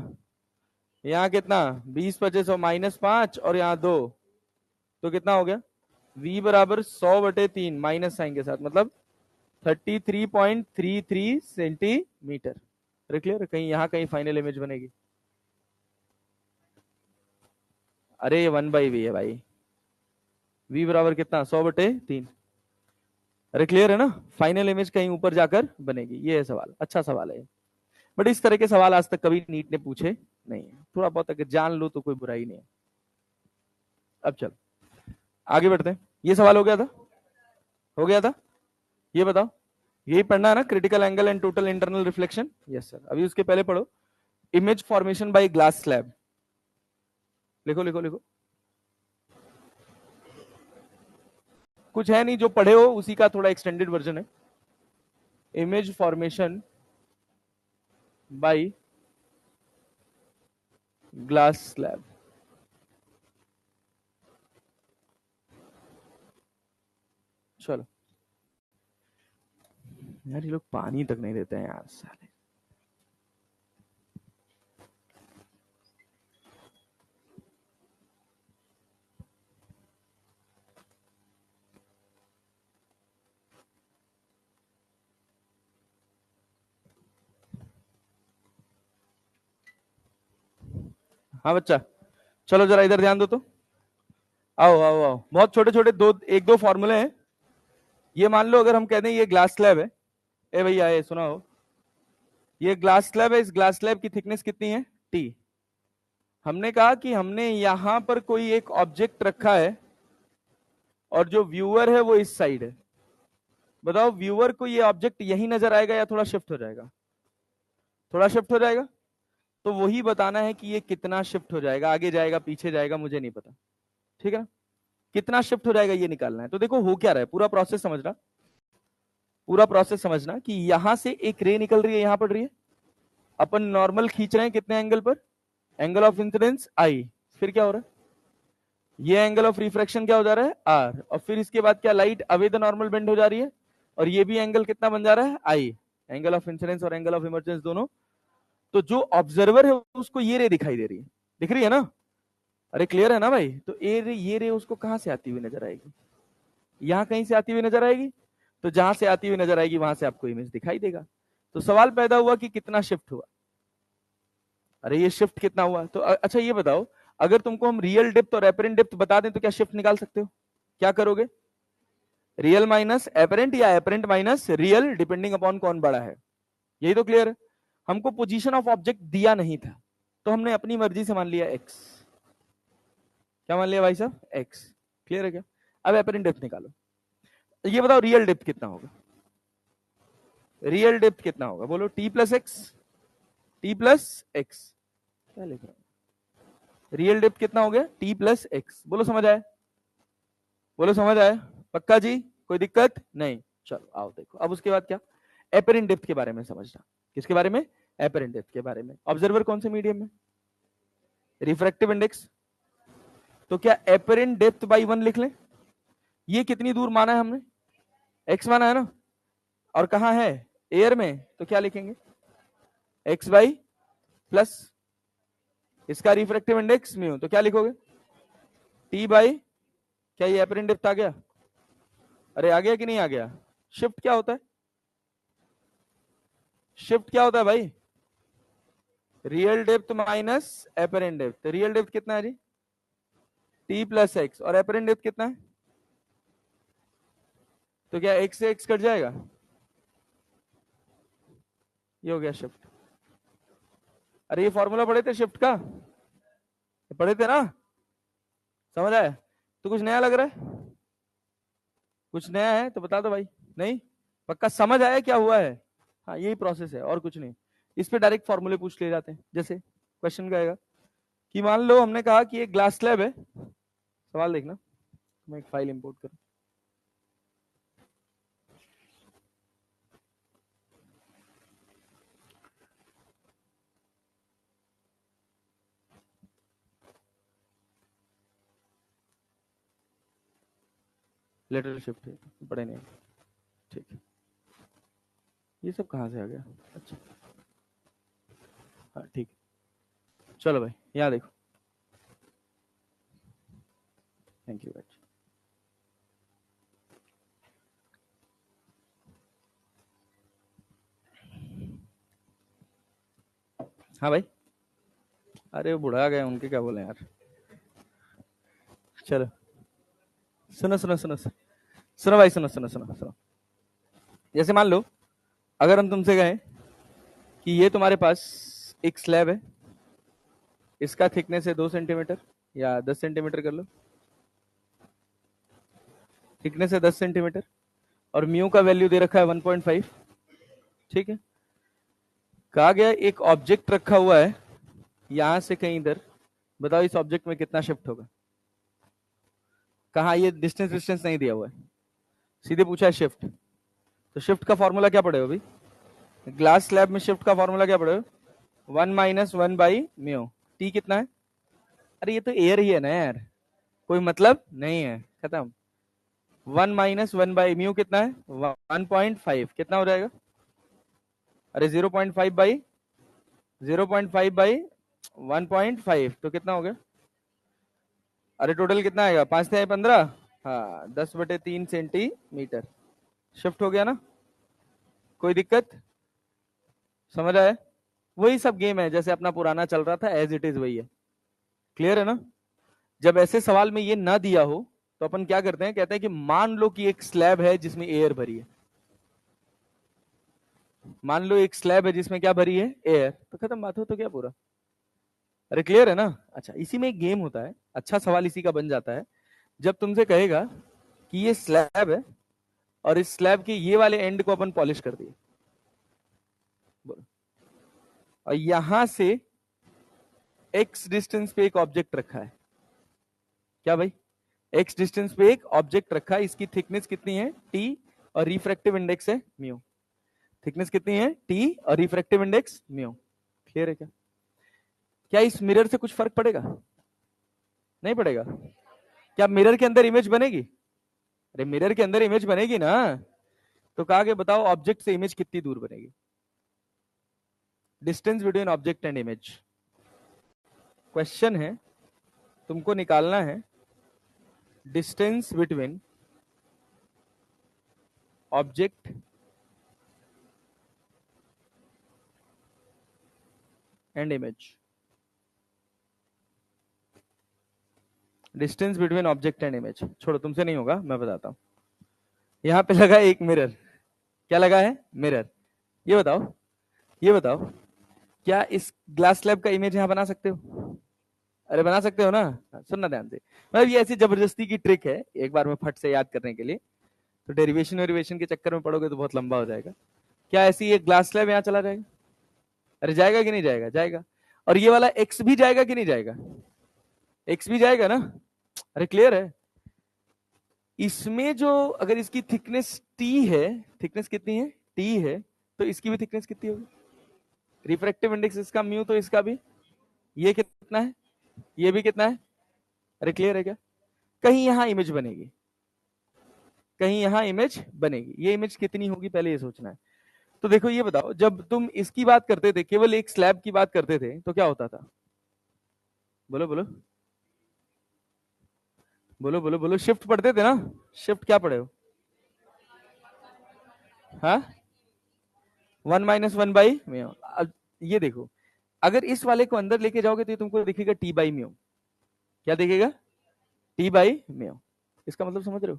A: यहाँ कितना? 20 25 -5 और यहाँ 2, तो कितना हो गया? v बराबर 100/3 माइनस साइन के साथ, मतलब 33.33 सेंटीमीटर। क्लियर? कहीं यहाँ कहीं फाइनल इमेज बनेगी? अरे 1/v है भाई। v बराबर कितना? 100/3। अरे क्लियर है ना। फाइनल इमेज कहीं ऊपर जाकर बनेगी। ये है सवाल, अच्छा सवाल है, बट इस तरह के सवाल आज तक कभी नीट ने पूछे नहीं है। थोड़ा बहुत अगर जान लो तो कोई बुराई नहीं है। अब चलो आगे बढ़ते हैं। ये सवाल हो गया था? हो गया था। ये बताओ, यही पढ़ना है ना, critical angle and total internal reflection. Yes sir. अभी उसके पहले पढ़ो, image formation by glass slab. लिखो लिखो लिखो। कुछ है नहीं, जो पढ़े हो उसी का थोड़ा एक्सटेंडेड वर्जन है। Image formation by glass slab. चलो यार, ये लोग पानी तक नहीं देते हैं यार साले। हाँ बच्चा, चलो जरा इधर ध्यान दो तो। आओ आओ आओ, बहुत छोटे छोटे एक दो फॉर्मूले हैं। ये मान लो अगर हम कह दें ये ग्लास स्लैब है। ए भैया ये सुनाओ, ये ग्लास स्लैब है, इस ग्लास स्लैब की थिकनेस कितनी है? टी। हमने कहा कि हमने यहां पर कोई एक ऑब्जेक्ट रखा है और जो व्यूअर है वो इस साइड है। बताओ व्यूअर को ये ऑब्जेक्ट यही नजर आएगा या थोड़ा शिफ्ट हो जाएगा? थोड़ा शिफ्ट हो जाएगा। तो वही बताना है कि ये कितना शिफ्ट हो जाएगा, आगे जाएगा पीछे जाएगा मुझे नहीं पता, ठीक है ना। कितना शिफ्ट हो जाएगा ये निकालना है। तो देखो हो क्या रहा है, पूरा प्रोसेस समझना, पूरा प्रोसेस समझना कि यहां से एक रे निकल रही है, यहां पड़ रही है, अपन नॉर्मल खींच रहे हैं कितने एंगल पर? एंगल ऑफ इंसिडेंस आई। फिर क्या हो रहा है? ये एंगल ऑफ रिफ्रैक्शन क्या हो जा रहा है आर, और फिर इसके बाद क्या light away the normal bend हो जा रही है, और ये भी एंगल कितना बन जा रहा है आई, एंगल ऑफ इंसिडेंस और एंगल ऑफ इमर्जेंस दोनों। तो जो ऑब्जर्वर है उसको ये रे दिखाई दे रही है, दिख रही है ना, अरे क्लियर है ना भाई। तो ये रे उसको कहां से आती हुई नजर आएगी, यहां कहीं से आती हुई नजर आएगी, तो जहां से आती हुई नजर आएगी वहां से आपको इमेज दिखाई देगा। तो सवाल पैदा हुआ कि कितना शिफ्ट हुआ, अरे ये शिफ्ट कितना हुआ। तो अच्छा ये बताओ, अगर तुमको हम रियल डेप्थ और एपरेंट डेप्थ बता दें तो क्या शिफ्ट निकाल सकते हो, क्या करोगे, रियल माइनस एपरेंट या apparent minus real, depending upon कौन बड़ा है, यही तो क्लियर है। हमको पोजीशन ऑफ ऑब्जेक्ट दिया नहीं था, तो हमने अपनी मर्जी से मान लिया एक्स, क्या मान लिया भाई साहब एक्स, क्लियर है क्या। अब एपरेंट डेप्थ निकालो, ये बताओ रियल डेप्थ कितना होगा, रियल डेप्थ कितना होगा, बोलो T plus x, T plus x, क्या लिख रहा हूं, रियल डेप्थ कितना हो गया टी प्लस एक्स, बोलो समझ आए, बोलो समझ आए, पक्का जी, कोई दिक्कत नहीं। चलो आओ देखो, अब उसके बाद क्या, एपरेंट डेप्थ के बारे में समझना, किसके बारे में, एपरेंट डेप्थ के बारे में। ऑब्जर्वर कौन से मीडियम में, रिफ्रैक्टिव इंडेक्स, तो क्या एपरेंट डेप्थ बाई 1 लिख लें, ये कितनी दूर माना है हमने, एक्स माना है ना, और कहां है एयर में, तो क्या लिखेंगे एक्स बाई प्लस इसका रिफ्रैक्टिव इंडेक्स म्यू, तो क्या लिखोगे टी बाई, क्या ये एपरेंट डेप्थ आ गया, अरे आ गया कि नहीं आ गया। शिफ्ट क्या होता है, शिफ्ट क्या होता है भाई, real depth minus apparent depth, real depth कितना है जी टी प्लस एक्स, और एपरेंट डेप्थ कितना है, तो क्या एक्स से एक्स कट जाएगा, ये हो गया शिफ्ट। अरे ये फॉर्मूला पढ़े थे शिफ्ट का, पढ़े थे ना, समझ आया, तो कुछ नया लग रहा है, कुछ नया है तो बता दो भाई, नहीं पक्का समझ आया क्या हुआ है, हाँ यही प्रोसेस है और कुछ नहीं। इस पे डायरेक्ट फॉर्मूले पूछ लिए जाते हैं, जैसे क्वेश्चन का आएगा कि मान लो हमने कहा कि एक ग्लास स्लैब है, सवाल देखना, मैं एक फाइल इंपोर्ट करूं, लेटर शिफ्ट है पढ़े नहीं, ठीक है, ये सब कहाँ से आ गया, अच्छा हाँ ठीक है, चलो भाई यहाँ देखो, थैंक यू भाई। हाँ भाई, अरे वो बुढ़ा गए उनके क्या बोले यार, चलो सुनो सुनो सुनो सुनो, सुनो भाई सुनो सुनो सुनो सुनो, जैसे मान लो अगर हम तुमसे कहें कि ये तुम्हारे पास एक स्लैब है, इसका थिकनेस है 2 सेंटीमीटर या 10 सेंटीमीटर कर लो, थिकनेस है 10 सेंटीमीटर, और म्यू का वैल्यू दे रखा है 1.5, ठीक है, कहा गया एक ऑब्जेक्ट रखा हुआ है यहां से कहीं इधर, बताओ इस ऑब्जेक्ट में कितना शिफ्ट होगा, कहा ये डिस्टेंस डिस्टेंस नहीं दिया हुआ है, सीधे पूछा है शिफ्ट, तो शिफ्ट का फॉर्मूला क्या पड़ेगा भाई, ग्लास स्लैब में शिफ्ट का फॉर्मूला क्या पड़ेगा 1 - 1/म्यू, टी कितना है, अरे ये तो एयर ही है ना यार, कोई मतलब नहीं है, खत्म, 1 - 1/म्यू कितना है 1.5, कितना हो जाएगा, अरे 0.5/0.5/1.5, तो कितना हो गया, अरे टोटल कितना आएगा 5×3 = 15, हाँ 10/3 सेंटीमीटर, शिफ्ट हो गया ना, कोई दिक्कत, समझ आया, वही सब गेम है जैसे अपना पुराना चल रहा था, एज इट इज वही है, क्लियर है ना। जब ऐसे सवाल में ये ना दिया हो तो अपन क्या करते हैं, कहते हैं कि मान लो कि एक स्लैब है जिसमें एयर भरी है, मान लो एक स्लैब है जिसमें क्या भरी है एयर, तो खत्म बात हो तो क्या पूरा, अरे क्लियर है ना। अच्छा इसी में एक गेम होता है, अच्छा सवाल इसी का बन जाता है, जब तुमसे कहेगा कि ये स्लैब है और इस स्लैब के ये वाले एंड को अपन पॉलिश कर दिए, और यहां से एक्स डिस्टेंस पे एक ऑब्जेक्ट रखा है, क्या भाई एक्स डिस्टेंस पे एक ऑब्जेक्ट रखा है, इसकी थिकनेस कितनी है टी, और रिफ्रैक्टिव इंडेक्स है म्यू, थिकनेस कितनी है टी और रिफ्रैक्टिव इंडेक्स म्यू, क्लियर है क्या, क्या इस मिरर से कुछ फर्क पड़ेगा, नहीं पड़ेगा, क्या मिरर के अंदर इमेज बनेगी? अरे मिरर के अंदर इमेज बनेगी ना। तो कहा कि बताओ ऑब्जेक्ट से इमेज कितनी दूर बनेगी? Distance between object and image. Question है, तुमको निकालना है distance between object and image. Distance between object and image. छोड़ो, तुमसे नहीं होगा, मैं बताता हूं। यहां पे लगा एक मिरर। क्या लगा है? मिरर। ये बताओ, ये बताओ, क्या इस ग्लास स्लैब का इमेज यहां बना सकते हो? अरे बना सकते हो ना। सुनना ध्यान से, मतलब ये ऐसी जबरदस्ती की ट्रिक है, एक बार में फट से याद करने के लिए। तो डेरिवेशन वेरिएशन के चक्कर में पड़ोगे तो बहुत लंबा हो जाएगा। क्या ऐसी एक ग्लास स्लैब यहां चला जाएगा? अरे जाएगा कि नहीं जाएगा? जाएगा। और ये वाला एक्स भी जाएगा कि नहीं जाएगा? एक्स भी जाएगा ना। अरे क्लियर है। इसमें जो, अगर इसकी थिकनेस टी है, थिकनेस कितनी है? टी है, तो इसकी भी थिकनेस कितनी होगी? रिफ्रैक्टिव इंडेक्स इसका म्यू, तो इसका भी। ये कितना है? ये भी कितना है? अरे क्लियर है क्या? कहीं यहां इमेज बनेगी, कहीं यहां इमेज बनेगी। ये इमेज कितनी होगी पहले ये सोचना है। तो देखो ये बताओ, जब तुम इसकी बात करते थे, केवल एक स्लैब की बात करते थे, तो क्या होता था? बोलो बोलो, बोलो बोलो बोलो। शिफ्ट पढ़ते थे ना? शिफ्ट क्या पढ़े हो? हाँ, 1 - 1 म्यू। अब ये देखो, अगर इस वाले को अंदर लेके जाओगे तो ये तुमको दिखेगा टी बाई म्यू। क्या दिखेगा? T by mu. इसका मतलब समझ रहे हो?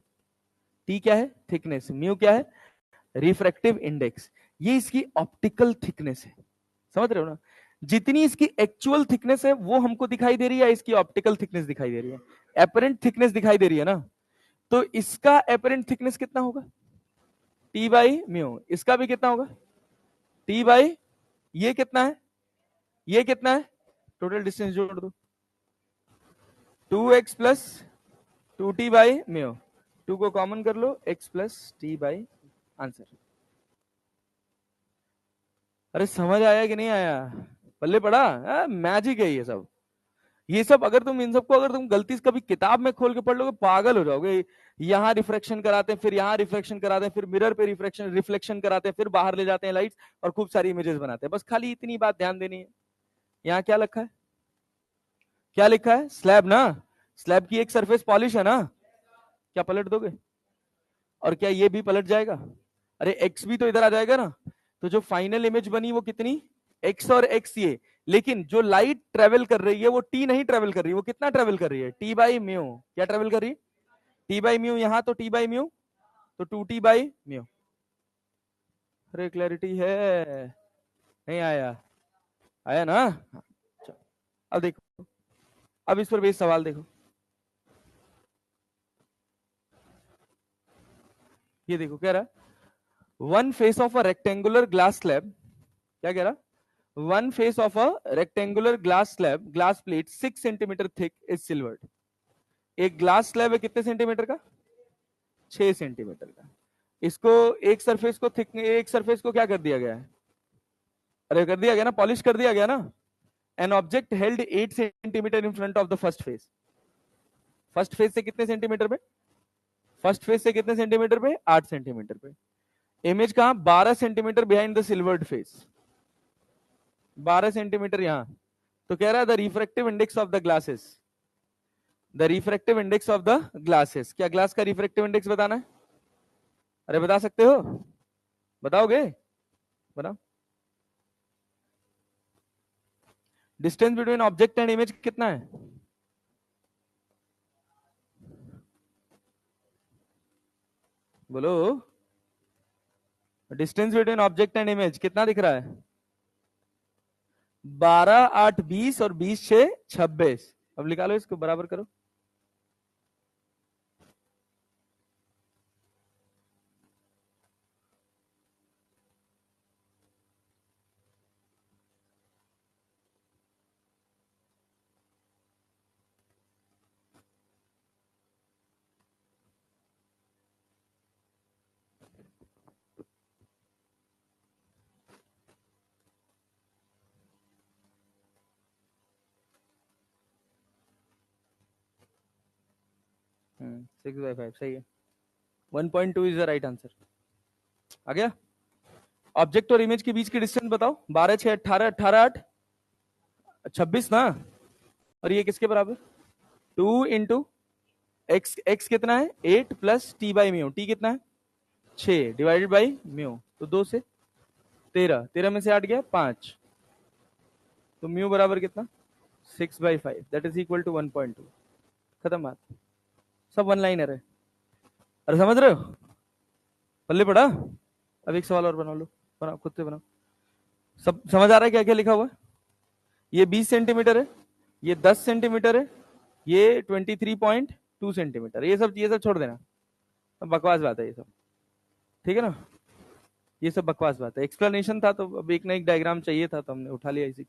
A: टी क्या है? थिकनेस। म्यू क्या है? Refractive index. ये इसकी ऑप्टिकल थिकनेस है। समझ रहे हो ना? जितनी इसकी एक्चुअल थिकनेस है वो हमको दिखाई दे रही है, इसकी ऑप्टिकल थिकनेस दिखाई दे रही है, एपरेंट थिकनेस दिखाई दे रही है ना। तो इसका एपरेंट थिकनेस कितना होगा? T by mu. इसका भी कितना होगा? टी बाई, ये कितना है? ये कितना है? टोटल डिस्टेंस जोड़ दो, 2x plus 2t by mu. 2 को कॉमन कर लो, x plus T by. Answer. अरे समझ आया कि नहीं आया? पल्ले पड़ा? मैजिक है ये सब। ये सब अगर तुम, इन सबको अगर तुम गलती से कभी किताब में खोल के पढ़ लोगे पागल हो जाओगे। यहाँ रिफ्लेक्शन कराते हैं, फिर यहाँ रिफ्लेक्शन कराते हैं, फिर मिरर पे रिफ्लेक्शन रिफ्लेक्शन कराते हैं, फिर बाहर ले जाते हैं लाइट्स, और खूब सारी इमेजेस बनाते हैं। बस खाली इतनी बात ध्यान देनी है। यहाँ क्या लिखा है? क्या लिखा है? स्लैब ना। स्लैब की एक सरफेस पॉलिश है ना। क्या पलट दोगे? और क्या ये भी पलट जाएगा? अरे एक्स भी तो इधर आ जाएगा ना। तो जो फाइनल इमेज बनी वो कितनी? एक्स और एक्स ये। लेकिन जो लाइट ट्रेवल कर रही है वो टी नहीं ट्रेवल कर रही है। वो कितना ट्रेवल कर रही है? T by mu. क्या ट्रेवल कर रही है? T by mu. यहां तो टी बाई म्यू, तो 2t बाई म्यू। अरे क्लैरिटी है? नहीं आया? आया ना? चलो, अब देखो, अब इस पर बेस सवाल देखो। ये देखो क्या रहा, one face of a rectangular glass slab. क्या कह रहा? One face of a rectangular glass slab, glass plate 6 centimetre thick is silvered. एक ग्लास स्लैब है कितने सेंटीमीटर का? 6 सेंटीमीटर का। इसको, एक सरफेस को थिक, एक सरफेस को क्या कर दिया गया है? अरे कर दिया गया ना, पॉलिश कर दिया गया ना। An object held 8 centimetre in front of the first face. First face से कितने सेंटीमीटर पे? फर्स्ट फेस से कितने सेंटीमीटर पे? 8 सेंटीमीटर पे। इमेज कहां? 12 centimetre behind the silvered face. 12 centimetre यहां। तो कह रहा है the refractive index of the glasses, the refractive index of the glasses. क्या ग्लास का रिफ्रैक्टिव इंडेक्स बताना है? अरे बता सकते हो? बताओगे? बताओ। Distance between object and image कितना है? बोलो। Distance between object and image कितना दिख रहा है? 12 8 20 और 20 6 26। अब निकालो, इसको बराबर करो। 6/5 सही है। 1.2 इज द राइट आंसर। आ गया। ऑब्जेक्ट और इमेज के बीच की डिस्टेंस बताओ। 12 6 18 18 8 26 ना। और ये किसके बराबर? 2 इंटू एक्स। एक्स कितना है? 8 plus T by mu. T कितना है? 6 डिवाइडेड बाई म्यू। तो 2 से 13, 13 में से 8 गया 5, तो म्यू बराबर कितना? 6/5 दैट इज इक्वल टू 1.2। खत्म बात। सब वन लाइनर है। अरे समझ रहे हो? पल्ले पड़ा। अब एक सवाल और बना लो, बनाओ खुद से बनाओ। सब समझ आ रहा है क्या क्या लिखा हुआ है? ये 20 सेंटीमीटर है, ये 10 सेंटीमीटर है, ये 23.2 सेंटीमीटर। ये सब छोड़ देना, बकवास बात है ये सब। ठीक है ना? ये सब बकवास बात है। एक्सप्लेनेशन था तो अब एक ना एक डायग्राम चाहिए था तो हमने उठा लिया इसी।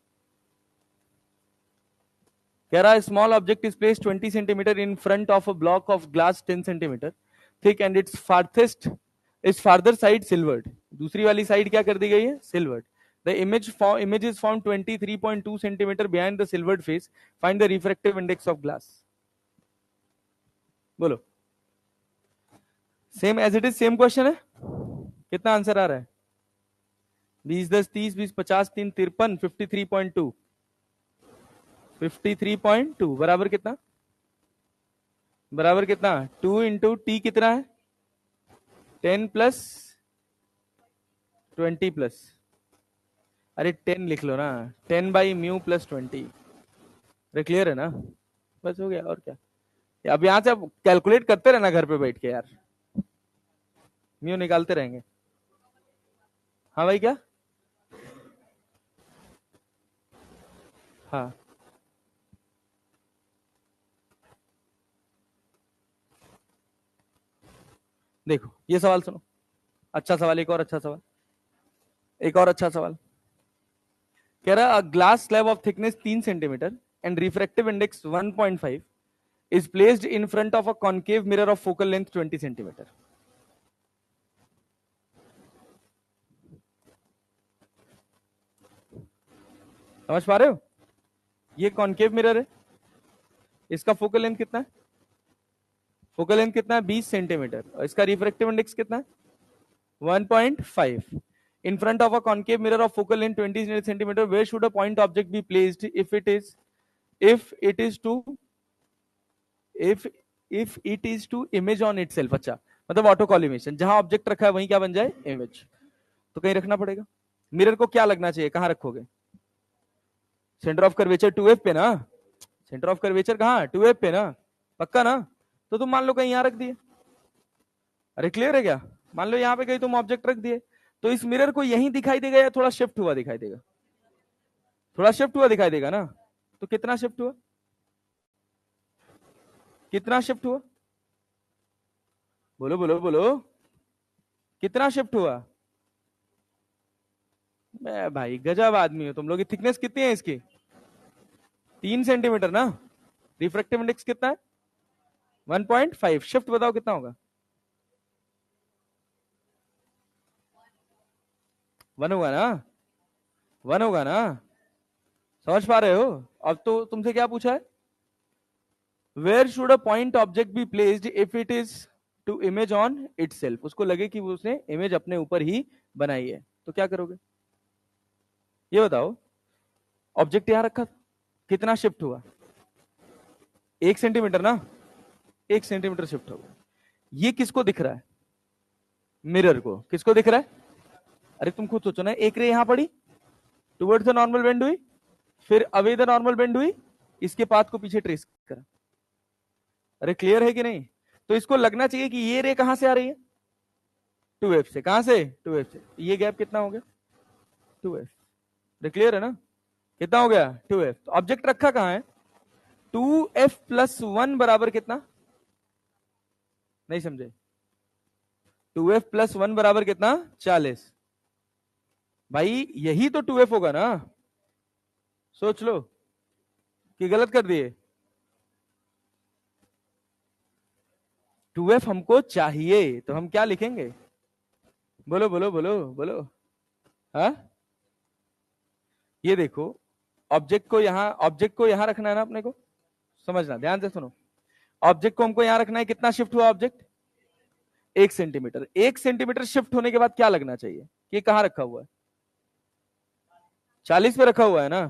A: कह रहा है small object is place 20 centimetre in front of a block of glass 10 centimetre thick and it's farther side silvered. दूसरी वाली साइड क्या कर दी गई है? Silvered. The image is found 23.2 centimeter behind the silvered face. Find the refractive index of glass. बोलो। Same as it is same question है। कितना answer आ रहा है? 20 10 30 20 50 3 53 53.2 53.2 बराबर कितना? बराबर कितना? 2 इंटू टी कितना है? 10 प्लस 20 प्लस, अरे 10 लिख लो ना, 10 बाई म्यू प्लस 20। अरे क्लियर है ना? बस हो गया और क्या। अब यहां से कैलकुलेट करते रहना घर पे बैठ के यार, म्यू निकालते रहेंगे। हाँ भाई क्या? हाँ देखो ये सवाल सुनो, अच्छा सवाल। एक और अच्छा सवाल, एक और अच्छा सवाल। कह रहा glass slab of thickness 3 centimetre and refractive index 1.5 is placed in front of a concave mirror of focal length 20 centimetre. समझ पा रहे हो? ये कॉन्केव मिरर है, इसका फोकल लेंथ कितना है? फोकल लेंथ कितना है? 20 सेंटीमीटर। और इसका रिफ्रैक्टिव इंडेक्स कितना है? 1.5। in front of a concave mirror of focal length 20 centimeter, where should a point object be placed if it is to image on itself? अच्छा, मतलब ऑटो कॉलिमेशन, जहां object रखा है वहीं क्या बन जाए? इमेज। तो कहीं रखना पड़ेगा। मिरर को क्या लगना चाहिए? कहां रखोगे? सेंटर ऑफ कर्वेचर 2f पे ना। सेंटर ऑफ कर्वेचर कहां? 2f पे ना, पक्का ना? तो तुम मान लो कहीं यहां रख दिए। अरे क्लियर है क्या? मान लो यहां पे कहीं तुम ऑब्जेक्ट रख दिए, तो इस मिरर को यहीं दिखाई देगा या थोड़ा शिफ्ट हुआ दिखाई देगा? थोड़ा शिफ्ट हुआ दिखाई देगा ना। तो कितना शिफ्ट हुआ? कितना शिफ्ट हुआ? बोलो बोलो बोलो, कितना शिफ्ट हुआ? भाई गजब आदमी हो तुम लोग। थिकनेस कितनी है इसकी? 3 सेंटीमीटर ना। रिफ्रैक्टिव इंडेक्स कितना है? 1.5। शिफ्ट बताओ कितना होगा? 1 होगा ना? 1 होगा ना? समझ पा रहे हो? अब तो तुमसे क्या पूछा है? Where should a point object be placed if it is to image on itself. उसको लगे कि वो उसने इमेज अपने ऊपर ही बनाई है, तो क्या करोगे? ये बताओ। ऑब्जेक्ट यहां रखा था, कितना शिफ्ट हुआ? 1 सेंटीमीटर ना। 1 सेंटीमीटर शिफ्ट हो गया। ये किसको दिख रहा है? मिरर को। किसको दिख रहा है? अरे तुम खुद सोचो ना, एक रे यहां पड़ी, टुवर्ड्स द नॉर्मल बेंड हुई, फिर अवे द नॉर्मल बेंड हुई, इसके पाथ को पीछे ट्रेस करा। अरे क्लियर है कि नहीं? तो इसको लगना चाहिए कि ये रे कहां से आ रही है? 2f से। कहां से? 2f से। ये गैप कितना हो गया? 2f। क्लियर है ना? कितना हो गया? 2f। तो ऑब्जेक्ट रखा कहां है? 2f प्लस 1 बराबर कितना? नहीं समझे? 2f प्लस 1 बराबर कितना? 40। भाई यही तो 2f होगा ना। सोच लो कि गलत कर दिए। 2f हमको चाहिए तो हम क्या लिखेंगे? बोलो बोलो बोलो बोलो। हाँ ये देखो, ऑब्जेक्ट को यहां रखना है ना अपने को। समझना ध्यान से सुनो। ऑब्जेक्ट को हमको यहां रखना है, कितना शिफ्ट हुआ ऑब्जेक्ट? 1 सेंटीमीटर। 1 सेंटीमीटर शिफ्ट होने के बाद क्या लगना चाहिए? ये कहां रखा हुआ है? 40 पे रखा हुआ है ना?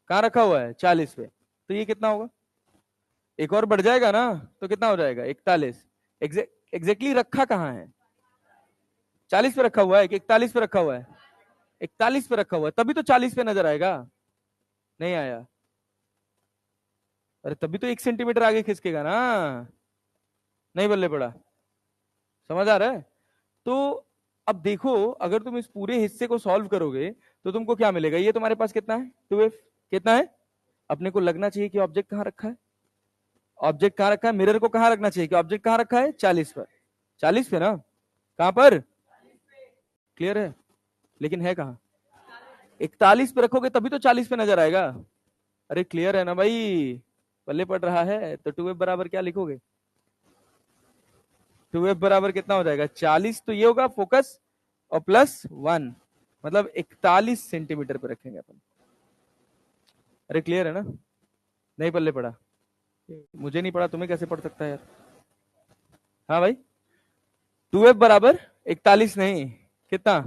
A: कहां रखा हुआ है? 40 पे। तो ये कितना होगा? एक और बढ़ जाएगा ना, तो कितना हो जाएगा? 41। एग्जैक्टली रखा कहां है? 40 पे रखा हुआ है कि 41 पे रखा हुआ है? 41 पे रखा हुआ है, तभी तो 40 पे नजर आएगा। नहीं आया? अरे तभी तो 1 सेंटीमीटर आगे खिसकेगा ना। नहीं बल्ले पड़ा? समझ आ रहा है? तो अब देखो, अगर तुम इस पूरे हिस्से को सॉल्व करोगे तो तुमको क्या मिलेगा? ये तुम्हारे पास कितना है? 2f। कितना है? अपने को लगना चाहिए कि ऑब्जेक्ट कहां रखा है। ऑब्जेक्ट कहां रखा है? मिरर को कहां रखना चाहिए कि ऑब्जेक्ट कहां रखा है? 40 पर। 40 पे ना? कहां पर? क्लियर है? लेकिन है कहां? 41 पे रखोगे तभी तो 40 पे नजर आएगा। अरे क्लियर है ना भाई? पल्ले पड़ रहा है? तो 2f बराबर क्या लिखोगे? 2f बराबर कितना हो जाएगा? 40। तो ये होगा फोकस और +1, मतलब 41 सेंटीमीटर पे रखेंगे अपन। अरे क्लियर है ना? नहीं पल्ले पड़ा? मुझे नहीं पड़ा, तुम्हें कैसे पड़ सकता है यार? हाँ भाई, 2f बराबर 41 नहीं, कितना?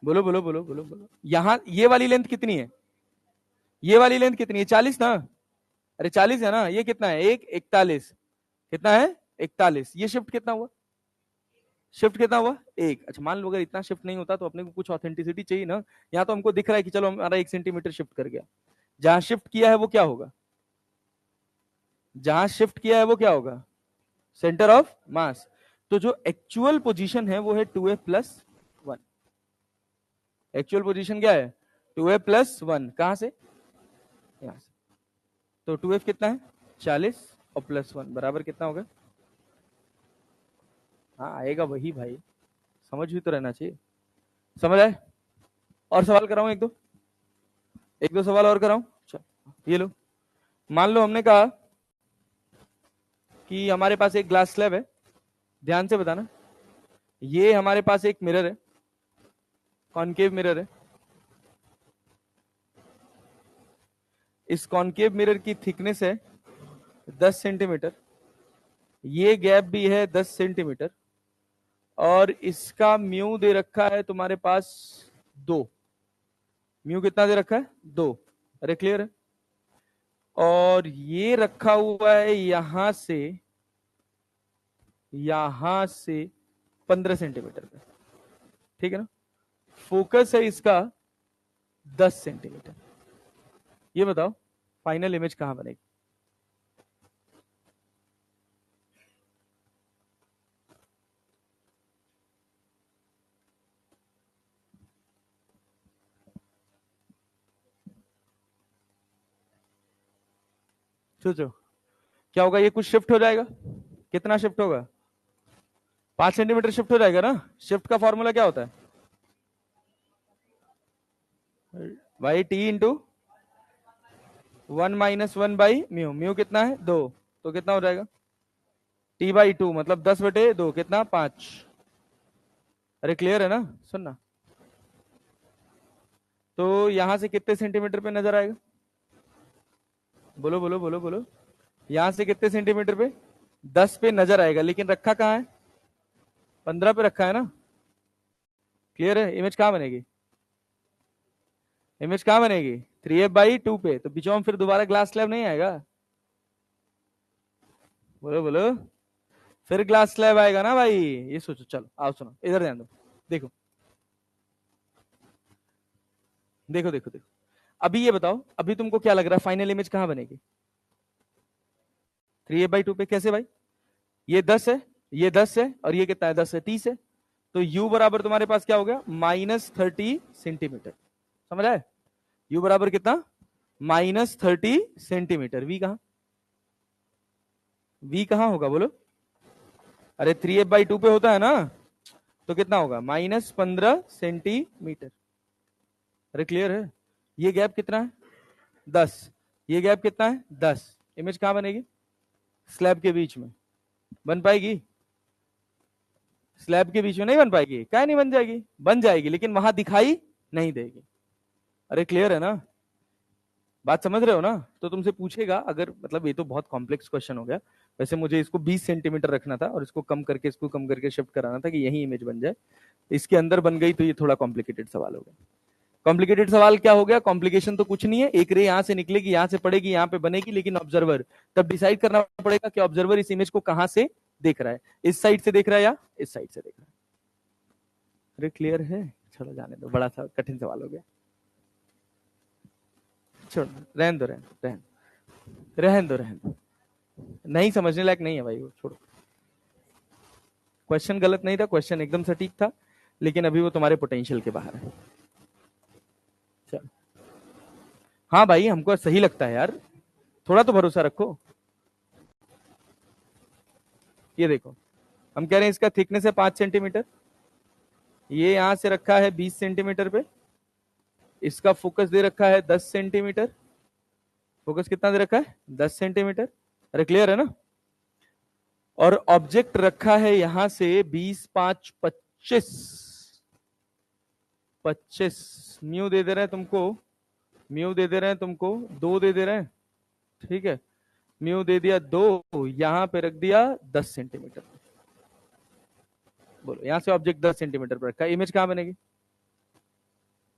A: बोलो बोलो बोलो बोलो बोलो। यहां ये वाली लेंथ कितनी है? ये वाली लेंथ कितनी है? 40 ना? अरे 40 है ना? ये कितना है? 41। कितना है? 41। ये शिफ्ट कितना हुआ? शिफ्ट कितना हुआ? 1। अच्छा, मान लो अगर इतना शिफ्ट नहीं होता तो अपने को कुछ ऑथेंटिसिटी चाहिए ना। यहाँ तो हमको दिख रहा है कि चलो हमारा 1 सेंटीमीटर शिफ्ट कर गया। जहां शिफ्ट किया है वो क्या होगा? जहां शिफ्ट किया है वो क्या होगा? Centre of mass. तो जो एक्चुअल पोजीशन है वो है 2f+1। एक्चुअल पोजीशन क्या है? 2f+1। कहां से? यहां से। तो 2f कितना है? 40 और +1 बराबर कितना होगा? हाँ आएगा वही भाई, समझ भी तो रहना चाहिए। समझ आए? और सवाल कराऊं? एक दो सवाल और कराऊं? ये लो, मान लो हमने कहा कि हमारे पास एक ग्लास स्लैब है। ध्यान से बताना, ये हमारे पास एक मिरर है, कॉनकेव मिरर है। इस कॉनकेव मिरर की थिकनेस है 10 सेंटीमीटर। ये गैप भी है 10 सेंटीमीटर और इसका म्यू दे रखा है तुम्हारे पास 2। म्यू कितना दे रखा है? 2। अरे क्लियर है? और ये रखा हुआ है यहां से 15 सेंटीमीटर पे। ठीक है ना? फोकस है इसका 10 सेंटीमीटर। ये बताओ फाइनल इमेज कहां बनेगी? सोचो क्या होगा? ये कुछ शिफ्ट हो जाएगा। कितना शिफ्ट होगा? 5 सेंटीमीटर शिफ्ट हो जाएगा ना? शिफ्ट का फॉर्मूला क्या होता है? वाई टी इंटू 1 - 1/म्यू। म्यू कितना है? 2। तो कितना हो जाएगा? t/2 मतलब 10/2 कितना? 5। अरे क्लियर है ना? सुनना, तो यहां से कितने सेंटीमीटर पे नजर आएगा? बोलो बोलो बोलो बोलो। यहां से कितने सेंटीमीटर पे? 10 पे नजर आएगा, लेकिन रखा कहां है? 15 पे रखा है ना? क्लियर है? इमेज कहां बनेगी? इमेज कहां बनेगी? 3f/2 पे। तो बीचों में फिर दोबारा ग्लास स्लैब नहीं आएगा? बोलो बोलो। फिर ग्लास स्लैब आएगा ना भाई? ये सोचो। चलो आओ सुनो, इधर ध्यान दो। देखो देखो देखो देखो, अभी ये बताओ, अभी तुमको क्या लग रहा है फाइनल इमेज कहां बनेगी? 3f/2 पे। कैसे भाई? ये 10 है, ये 10 है और ये कितना है? 10 है, 30 है। तो u बराबर तुम्हारे पास क्या हो गया? -30 सेंटीमीटर। समझ आए? u बराबर कितना? -30 सेंटीमीटर। v कहां? v कहां होगा बोलो? अरे 3f/2 पे होता है ना? तो कितना होगा? -15 सेंटीमीटर। अरे क्लियर है? ये गैप कितना है? 10। ये गैप कितना है? 10। इमेज कहां बनेगी? स्लैब के बीच में। बन पाएगी? स्लैब के बीच में नहीं बन पाएगी। क्या नहीं बन जाएगी? बन जाएगी, लेकिन वहां दिखाई नहीं देगी। अरे क्लियर है ना? बात समझ रहे हो ना? तो तुमसे पूछेगा अगर, मतलब ये तो बहुत कॉम्प्लेक्स क्वेश्चन हो गया। वैसे मुझे इसको 20 सेंटीमीटर रखना था और इसको कम करके इसको कम करके शिफ्ट कराना था कि यही इमेज बन जाए। इसके अंदर बन गई तो ये थोड़ा कॉम्प्लिकेटेड सवाल हो गया। कॉम्प्लिकेटेड सवाल क्या हो गया? कॉम्प्लिकेशन तो कुछ नहीं है, एक रे यहां से निकलेगी, यहां से पड़ेगी, यहां पे बनेगी, लेकिन ऑब्जर्वर तब डिसाइड करना पड़ेगा कि ऑब्जर्वर इस इमेज को कहां से देख रहा है, इस साइड से देख रहा है या इस साइड से देख रहा है। अरे क्लियर है? चलो जाने दो, बड़ा सा कठिन सवाल हो गया। छोड़ो, रहन दो रहन रहन रहन दो रहन दो, नहीं समझने लायक नहीं है भाई वो, छोड़ो। क्वेश्चन गलत नहीं था, क्वेश्चन एकदम सटीक था, लेकिन अभी वो तुम्हारे पोटेंशियल के बाहर है। चलो, हाँ भाई हमको सही लगता है यार, थोड़ा तो भरोसा रखो। ये देखो, हम कह रहे हैं इसका थिकनेस है 5 सेंटीमीटर, ये यहां से रखा है 20 सेंटीमीटर पे, इसका फोकस दे रखा है 10 सेंटीमीटर। फोकस कितना दे रखा है? 10 सेंटीमीटर। अरे क्लियर है ना? और ऑब्जेक्ट रखा है यहां से 20, 5, 25, 25 म्यू दे दे रहे हैं तुमको, म्यू दे दे रहे हैं तुमको 2 दे दे रहे हैं, ठीक है। म्यू दे दिया 2, यहां पे रख दिया 10 सेंटीमीटर। बोलो, यहां से ऑब्जेक्ट 10 सेंटीमीटर पर रखा है, इमेज कहां बनेगी?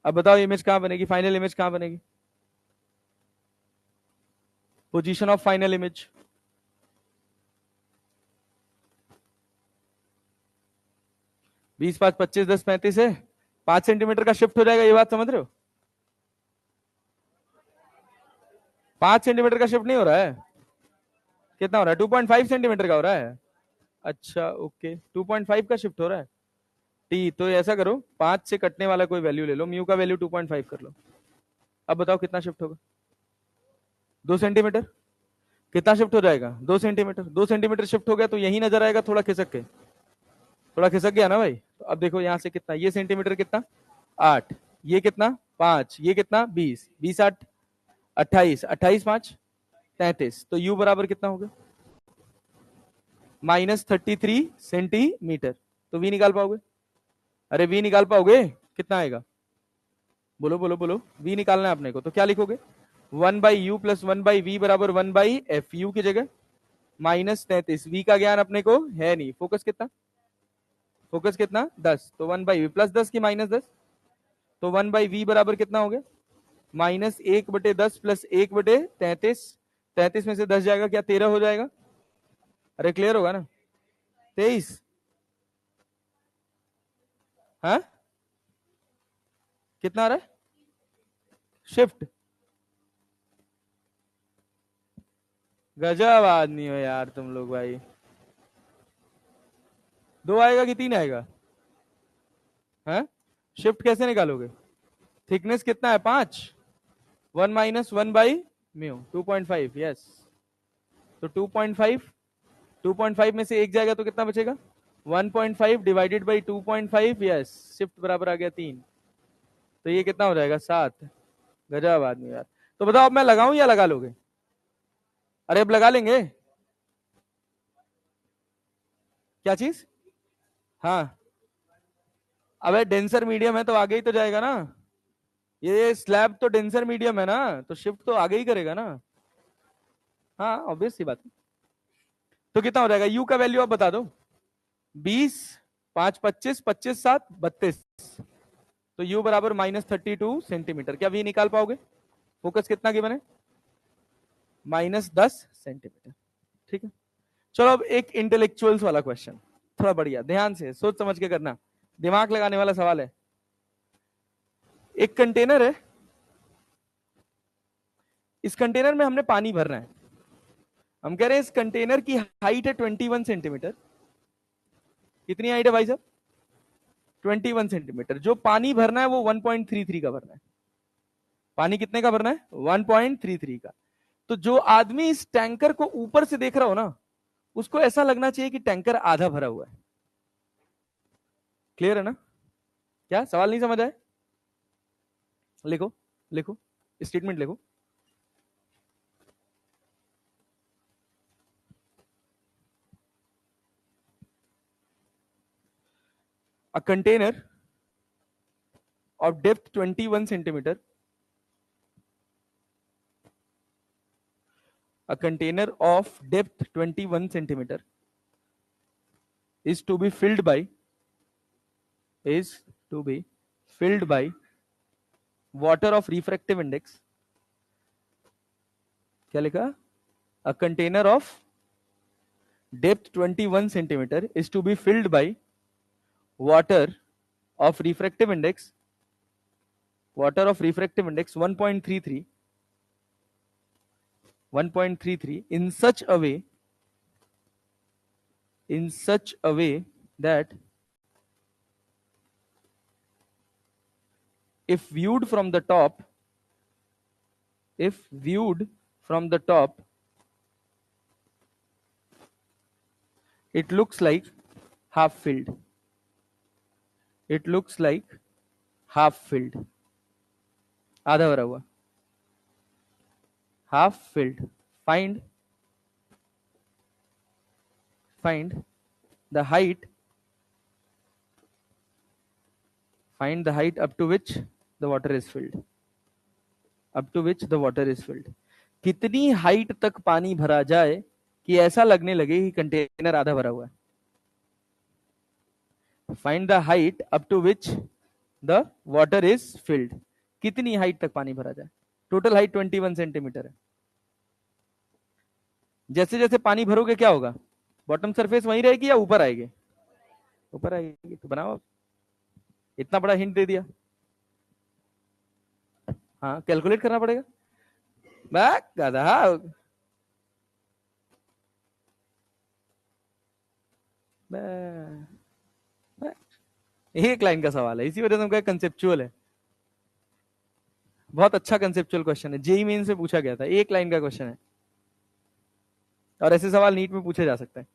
A: अब बताओ इमेज कहां बनेगी, फाइनल इमेज कहां बनेगी? Position of final image. बीस, 5, 25, 10, 35 है, 5 सेंटीमीटर का शिफ्ट हो जाएगा, ये बात समझ रहे हो? 5 सेंटीमीटर का शिफ्ट नहीं हो रहा है। कितना हो रहा है? 2.5 सेंटीमीटर का हो रहा है। अच्छा ओके, 2.5 का शिफ्ट हो रहा है। टी तो ऐसा करो, 5 से कटने वाला कोई वैल्यू ले लो, म्यू का वैल्यू 2.5 कर लो। अब बताओ कितना शिफ्ट होगा? 2 सेंटीमीटर। कितना शिफ्ट हो जाएगा? 2 सेंटीमीटर। 2 सेंटीमीटर शिफ्ट हो गया तो यही नजर आएगा, थोड़ा खिसक के, थोड़ा खिसक गया ना भाई। तो अब देखो यहां से कितना, ये सेंटीमीटर कितना? 8, ये कितना? 5, ये कितना? 20, 20 8, 28, 28 5, 33। तो यू बराबर कितना होगा? -33 सेंटीमीटर। तो वी निकाल पाओगे? अरे वी निकाल पाओगे? कितना आएगा? बोलो बोलो बोलो, वी निकालना है अपने को, तो क्या लिखोगे? 1/u प्लस 1/v बराबर 1/f, यू की जगह -33। वी का ज्ञान अपने को है नहीं। फोकस कितना? फोकस कितना? 10, तो 1/v प्लस 10 की -10, तो 1/v बराबर कितना हो गया? -1/10 प्लस 1/33। 33 में से 10 जाएगा, क्या 13 हो जाएगा? अरे क्लियर होगा ना? 23। हाँ, कितना आ रहा है शिफ्ट? गजब आदमी हो यार तुम लोग भाई। 2 आएगा कि 3 आएगा? हाँ, शिफ्ट कैसे निकालोगे? थिकनेस कितना है? 5, 1 माइनस 1/म्यू, 2.5। यस, तो 2.5, 2.5 में से एक जाएगा तो कितना बचेगा? 1.5 डिवाइडेड बाई 2.5। यस, शिफ्ट बराबर आ गया 3। तो ये कितना हो जाएगा? 7। गजब आदमी यार। तो बताओ अब मैं लगाऊं या लगा लोगे? अरे अब लगा लेंगे। क्या चीज? हाँ, अबे डेंसर मीडियम है तो आगे ही तो जाएगा ना। ये स्लैब तो डेंसर मीडियम है ना, तो शिफ्ट तो आगे ही करेगा ना। हाँ ऑब्वियस सी बात है। तो कितना हो जाएगा? यू का वैल्यू आप बता दो। 20, 5, 25, 25 7, 32। तो यू बराबर -32 सेंटीमीटर। क्या वी निकाल पाओगे? फोकस कितना गिवन है? -10 सेंटीमीटर। ठीक है, चलो अब एक इंटेलेक्चुअल्स वाला क्वेश्चन, थोड़ा बढ़िया, ध्यान से सोच समझ के करना, दिमाग लगाने वाला सवाल है। एक कंटेनर है, इस कंटेनर में हमने पानी भरना है। हम कह रहे हैं इस कंटेनर की हाइट है 21 सेंटीमीटर। कितनी हाइट है भाई साहब? 21 सेंटीमीटर। जो पानी भरना है वो 1.33 का भरना है। पानी कितने का भरना है? 1.33 का। तो जो आदमी इस टैंकर को ऊपर से देख रहा हो ना, उसको ऐसा लगना चाहिए कि टैंकर आधा भरा हुआ है। क्लियर है ना? क्या सवाल नहीं समझ आए? लिखो, लिखो, स्टेटमेंट लिखो। A container of depth 21 centimeter a container of depth 21 centimeter is to be filled by water of refractive index, क्या लिखा, a container of depth 21 centimeter is to be filled by water of refractive index 1.33 in such a way that if viewed from the top it looks like half filled. आधा भरा हुआ, half filled. Find the height up to which the water is filled. कितनी height तक पानी भरा जाए कि ऐसा लगने लगे कि कंटेनर आधा भरा हुआ है. Find the height up to which the water is filled. कितनी हाइट तक पानी भरा जाए. टोटल हाइट 21 सेंटीमीटर है. जैसे जैसे पानी भरोगे क्या होगा, बॉटम सरफेस वहीं रहेगी या ऊपर आएगी? ऊपर आएगी. तो बनाओ, इतना बड़ा हिंट दे दिया. हाँ, कैलकुलेट करना पड़ेगा. गधा. एक लाइन का सवाल है, इसी वजह से हम कहा कंसेप्चुअल है. बहुत अच्छा कंसेप्चुअल क्वेश्चन है. जेईई मेन से पूछा गया था, एक लाइन का क्वेश्चन है और ऐसे सवाल नीट में पूछे जा सकते हैं.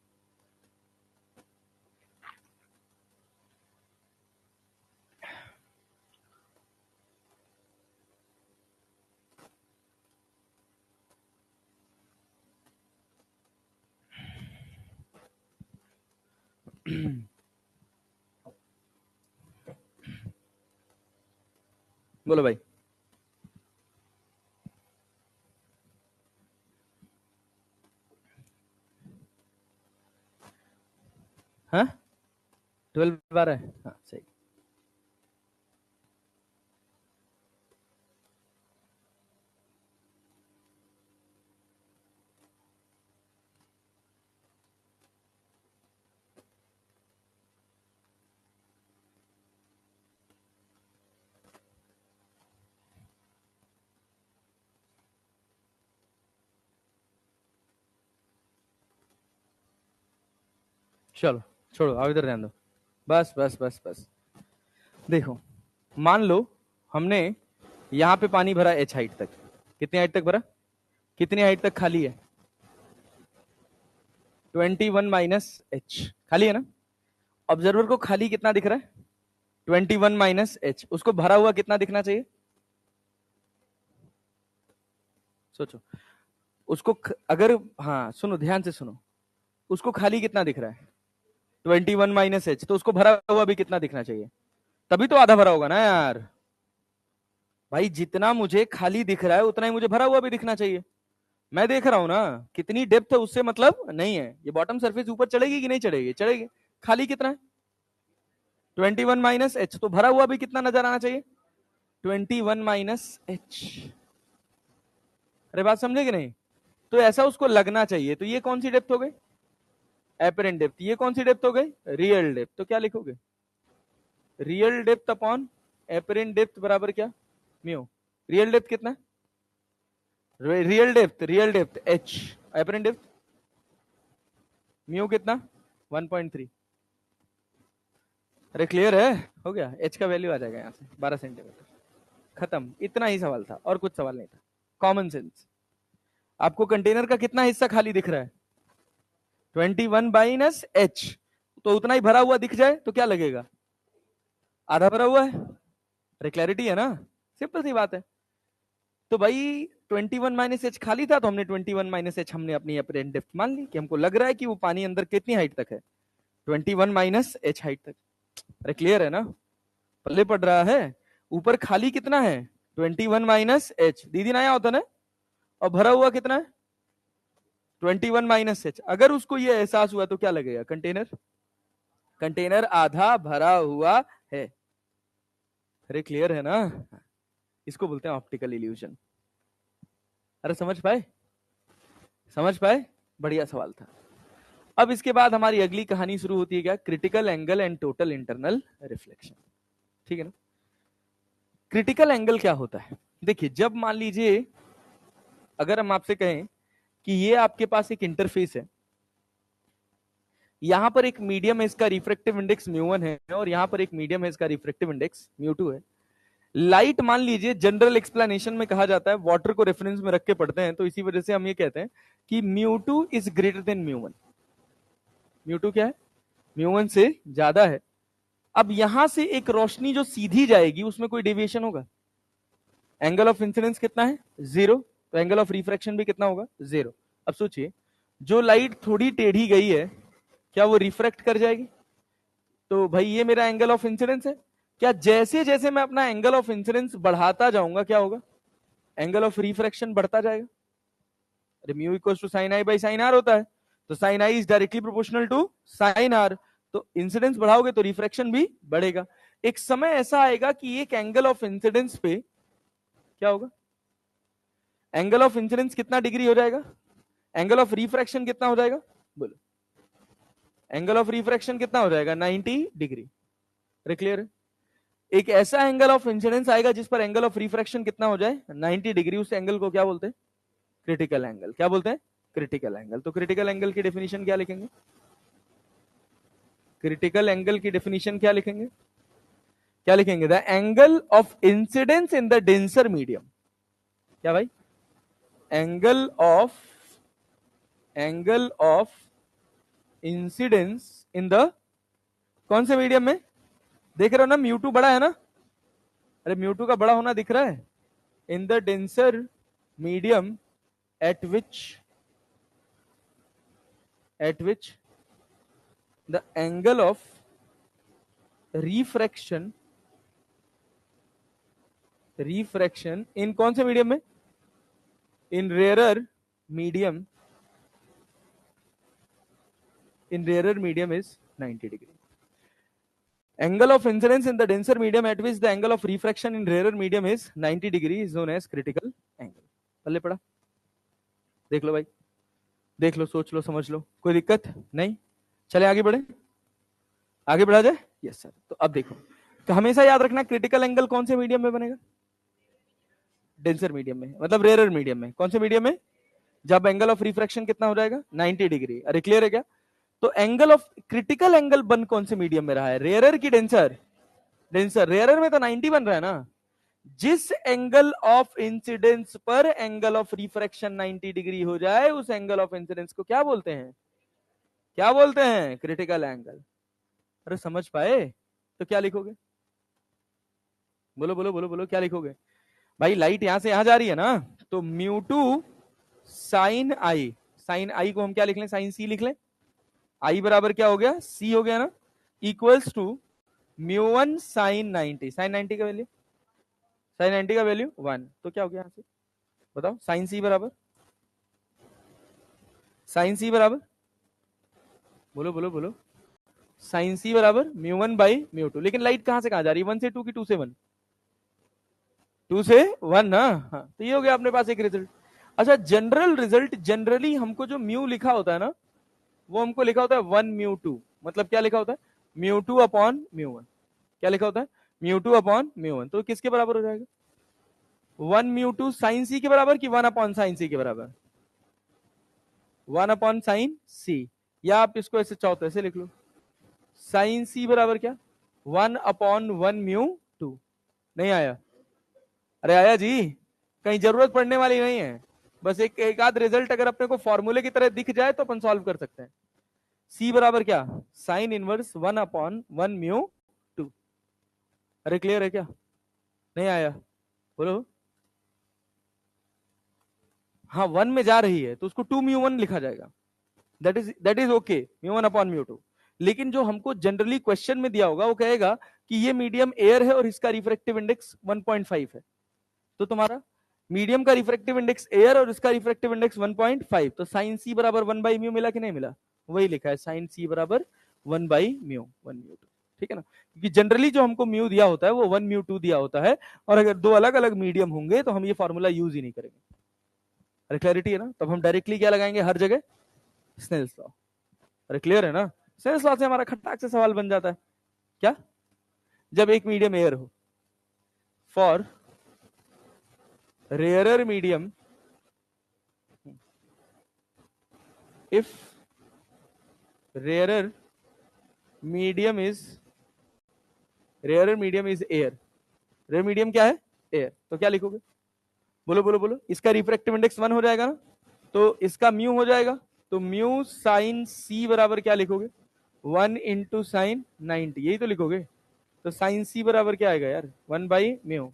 A: बोलो भाई. हाँ, 12 बार है. हाँ सही. चलो छोड़ो, अब इधर रहने दो. बस बस बस बस. देखो, मान लो हमने यहां पे पानी भरा h हाइट तक. कितनी हाइट तक भरा, कितनी हाइट तक खाली है? 21 माइनस h. खाली है ना. ऑब्जर्वर को खाली कितना दिख रहा है? 21 माइनस h. उसको भरा हुआ कितना दिखना चाहिए? सोचो उसको अगर, हाँ सुनो, ध्यान से सुनो. उसको खाली कितना दिख रहा है? 21 माइनस h. तो उसको भरा हुआ भी कितना दिखना चाहिए? तभी तो आधा भरा होगा ना यार. भाई जितना मुझे खाली दिख रहा है उतना ही मुझे भरा हुआ भी दिखना चाहिए. मैं देख रहा हूं ना कितनी डेप्थ है, उससे मतलब नहीं है. ये बॉटम सरफेस ऊपर चढ़ेगी कि नहीं चढ़ेगी? चढ़ेगी. खाली कितना है? 21 माइनस h. तो भरा हुआ भी कितना नजर आना चाहिए? 21 माइनस h. अरे बात समझे कि नहीं? तो ऐसा उसको लगना चाहिए. तो ये कौन सी डेप्थ हो गई? Apparent depth. ये कौन सी डेप्थ हो गई? Real depth. तो क्या लिखोगे? Real depth upon apparent depth बराबर क्या? म्यू. रियल डेप्थ कितना? Real depth h. Apparent depth mu कितना? 1.3. अरे क्लियर है? हो गया. h का वैल्यू आ जाएगा यहां से 12 सेंटीमीटर. खत्म. इतना ही सवाल था और कुछ सवाल नहीं था. Common sense. आपको कंटेनर का कितना हिस्सा खाली दिख रहा है? 21 माइनस h. तो उतना ही भरा हुआ दिख जाए तो क्या लगेगा? आधा भरा हुआ है. अरे क्लैरिटी है ना? सिंपल सी बात है. तो भाई 21 माइनस h खाली था, तो हमने 21 माइनस h हमने अपनी अपरेंट डेप्थ मान ली कि हमको लग रहा है कि वो पानी अंदर कितनी हाइट तक है? 21 माइनस h हाइट तक. अरे क्लियर है ना? पल्ले पड़ रहा है. ऊपर खाली कितना है? 21 माइनस h. दीदी नया होता ना. और भरा हुआ कितना है? 21 माइनस एच। अगर उसको ये एहसास हुआ तो क्या लगेगा, कंटेनर आधा भरा हुआ है। अरे क्लियर है ना, इसको बोलते हैं ऑप्टिकल इल्यूजन। अरे समझ पाए, बढ़िया सवाल था। अब इसके बाद हमारी अगली कहानी शुरू होती है क्या, critical angle and total internal reflection. ठीक है ना। क्रिटिकल एंगल क्या होता है, देखिए जब मान लीजिए अगर हम आपसे कहें कि ये आपके पास एक इंटरफेस है, यहां पर एक मीडियम है, इसका रिफ्रैक्टिव इंडेक्स म्यू1 है, और यहां पर एक मीडियम है, इसका रिफ्रैक्टिव इंडेक्स म्यू2 है। लाइट मान लीजिए, जनरल एक्सप्लेनेशन में कहा जाता है, वाटर को रेफरेंस में रख के पढ़ते हैं, तो इसी वजह से हम ये कहते हैं कि म्यू2 इज ग्रेटर देन म्यू1। म्यू2 क्या है, म्यू1 से ज्यादा है। अब यहां से एक रोशनी जो सीधी जाएगी उसमें कोई डेविएशन होगा, एंगल ऑफ इंसिडेंस कितना है, 0, तो एंगल ऑफ रिफ्रैक्शन भी कितना होगा, 0। अब सोचिए, जो लाइट थोड़ी टेढ़ी गई है, क्या वो रिफ्रैक्ट कर जाएगी, तो भाई ये मेरा एंगल ऑफ इंसिडेंस है। क्या जैसे जैसे मैं अपना एंगल ऑफ इंसिडेंस बढ़ाता जाऊंगा क्या होगा, एंगल ऑफ रिफ्रैक्शन बढ़ता जाएगा। अरे mu equal to sine I by sine R होता है, तो sine I is directly proportional to sine R, तो इंसिडेंस बढ़ाओगे तो रिफ्रैक्शन भी बढ़ेगा। एक समय ऐसा आएगा कि एक एंगल ऑफ इंसिडेंस पे क्या होगा, एंगल ऑफ इंसिडेंस कितना डिग्री हो जाएगा, एंगल ऑफ रिफ्रैक्शन कितना हो जाएगा, बोलो, एंगल ऑफ रिफ्रैक्शन कितना हो जाएगा, 90 डिग्री। अरे क्लियर है, एक ऐसा एंगल ऑफ इंसिडेंस आएगा जिस पर एंगल ऑफ रिफ्रैक्शन कितना हो जाए, 90 डिग्री। उस एंगल को क्या बोलते हैं, क्रिटिकल एंगल। क्या बोलते हैं, क्रिटिकल एंगल। तो क्रिटिकल एंगल की डेफिनेशन क्या लिखेंगे, क्रिटिकल एंगल की डेफिनेशन क्या लिखेंगे, the angle of incidence in the denser medium. क्या भाई, angle of incidence in the कौन से मीडियम में, देख रहे हो ना म्यू2 बड़ा है ना, अरे म्यू2 का बड़ा होना दिख रहा है, in the denser medium at which the angle of refraction in कौन से मीडियम में, in rarer medium is 90 degree. Angle of incidence in the denser medium at which the angle of refraction in rarer medium is 90 degree is known as critical angle. पल्ले पड़ा, देख लो भाई, देख लो, सोच लो, समझ लो, कोई दिक्कत नहीं। चले आगे बढ़ा जाए, यस सर। तो अब देखो, तो हमेशा याद रखना क्रिटिकल एंगल कौन से मीडियम में बनेगा, डेंसर मीडियम में, मतलब रेयर मीडियम में। कौन से मीडियम में, जब एंगल ऑफ रिफ्रैक्शन कितना हो जाएगा, 90 डिग्री। अरे क्लियर है क्या, तो एंगल ऑफ क्रिटिकल एंगल बन कौन से मीडियम में रहा है, रेयर की डेंसर, रेयर में तो 90 बन रहा है ना। जिस एंगल ऑफ इंसिडेंस पर एंगल ऑफ रिफ्रैक्शन 90 डिग्री हो जाए, उस एंगल ऑफ इंसिडेंस को क्या बोलते हैं, क्रिटिकल एंगल। अरे समझ पाए, तो क्या लिखोगे, बोलो क्या लिखोगे भाई। लाइट यहां से यहां जा रही है ना, तो म्यू2 साइन आई को हम क्या लिख लें, साइन सी लिख लें। आई बराबर क्या हो गया, सी हो गया ना, इक्वल्स टू म्यू1 साइन 90 का वैल्यू, 1। तो क्या हो गया यहां से, बताओ, साइन सी बराबर बोलो, साइन सी बराबर म्यू1 बाई म्यू2। लेकिन लाइट कहां से कहां जा रही है, 1 से 2 की 2 से 1, 2 से 1 ना, हाँ, तो ये हो गया अपने पास एक रिजल्ट। अच्छा, जनरल रिजल्ट, जनरली हमको जो म्यू लिखा होता है ना, वो हमको लिखा होता है 1 म्यू2, मतलब क्या लिखा होता है, म्यू2 अपॉन म्यू1। क्या लिखा होता है, म्यू2 अपॉन म्यू1। तो किसके बराबर हो जाएगा, 1 म्यू2 साइन सी के बराबर कि 1 अपॉन साइन सी के बराबर, 1 अपॉन साइन सी। या आप इसको ऐसे चाहो तो ऐसे लिख लो, साइन सी बराबर क्या, 1 अपॉन 1 म्यू2। नहीं आया, अरे आया जी, कहीं जरूरत पड़ने वाली नहीं है, बस एक आध रिजल्ट अगर अपने को फॉर्मूले की तरह दिख जाए तो अपन सॉल्व कर सकते हैं। सी बराबर क्या, साइन इनवर्स 1 अपॉन 1 म्यू2। अरे क्लियर है क्या, नहीं आया, बोलो। हाँ 1 में जा रही है तो उसको 2 म्यू1 लिखा जाएगा, दैट इज ओके, म्यू1 अपॉन म्यू2। लेकिन जो हमको जनरली क्वेश्चन में दिया होगा वो कहेगा कि ये मीडियम एयर है और इसका रिफ्रैक्टिव इंडेक्स 1.5 है, तो तुम्हारा मीडियम का रिफ्रैक्टिव इंडेक्स एयर और इसका रिफ्रैक्टिव इंडेक्स 1.5, तो साइन सी बराबर 1/म्यू मिला कि नहीं मिला? वही लिखा है, साइन सी बराबर 1/म्यू 1/म्यू 2, ठीक है ना, क्योंकि जनरली जो हमको म्यू दिया होता है वो 1/म्यू 2 दिया होता है, और अगर दो अलग अलग मीडियम होंगे तो हम ये फॉर्मूला यूज ही नहीं करेंगे। अरे क्लैरिटी है ना? तब हम डायरेक्टली क्या लगाएंगे हर जगह? Snell's law. अरे क्लियर है ना? स्नेल्स लॉ से हमारा खट्टाक से सवाल बन जाता है। क्या? जब एक मीडियम एयर हो, for rarer medium, if rarer medium is air, rare medium क्या है? एयर, तो क्या लिखोगे? बोलो बोलो बोलो। इसका रिफ्रैक्टिव इंडेक्स 1 हो जाएगा ना, तो इसका म्यू हो जाएगा, तो म्यू साइन सी बराबर क्या लिखोगे? 1 इंटू साइन 90, यही तो लिखोगे। तो साइन सी बराबर क्या आएगा यार? 1/म्यू।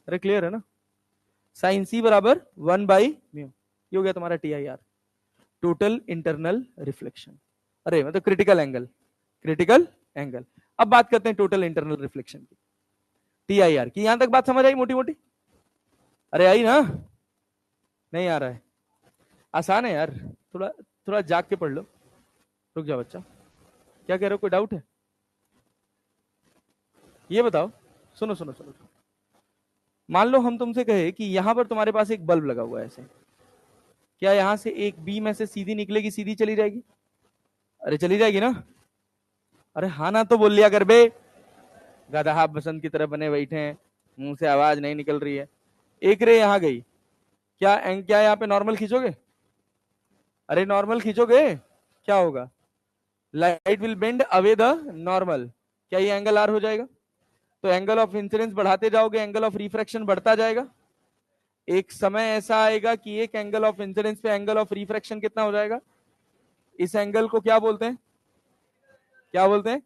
A: अरे क्लियर है ना? साइन सी बराबर 1/म्यू, ये हो गया तुम्हारा TIR, टोटल इंटरनल रिफ्लेक्शन। अरे मतलब क्रिटिकल एंगल, क्रिटिकल एंगल। अब बात करते हैं टोटल इंटरनल रिफ्लेक्शन की, TIR की। यहां तक बात समझ आई मोटी मोटी? अरे आई ना? नहीं आ रहा है? आसान है यार, थोड़ा थोड़ा जाग के पढ़ लो। रुक जाओ बच्चा, क्या कह रहे हो? कोई डाउट है? ये बताओ, सुनो सुनो सुनो। मान लो हम तुमसे कहे कि यहां पर तुम्हारे पास एक बल्ब लगा हुआ है ऐसे, क्या यहां से एक बीम ऐसे सीधी निकलेगी, सीधी चली जाएगी? अरे चली जाएगी ना? अरे हाँ ना तो बोल लिया कर बे, गधा बसंत की तरह बने बैठे हैं, मुंह से आवाज नहीं निकल रही है। एक रे यहां गई, क्या यहाँ पे नॉर्मल खींचोगे? अरे नॉर्मल खींचोगे, क्या होगा? Light will bend away the normal, क्या ये एंगल आर हो जाएगा? तो एंगल ऑफ इंसिडेंस बढ़ाते जाओगे, एंगल ऑफ रिफ्रैक्शन बढ़ता जाएगा। एक समय ऐसा आएगा कि एक एंगल ऑफ इंसिडेंस पे एंगल ऑफ रिफ्रैक्शन कितना हो जाएगा? इस एंगल को क्या बोलते हैं? क्या बोलते हैं?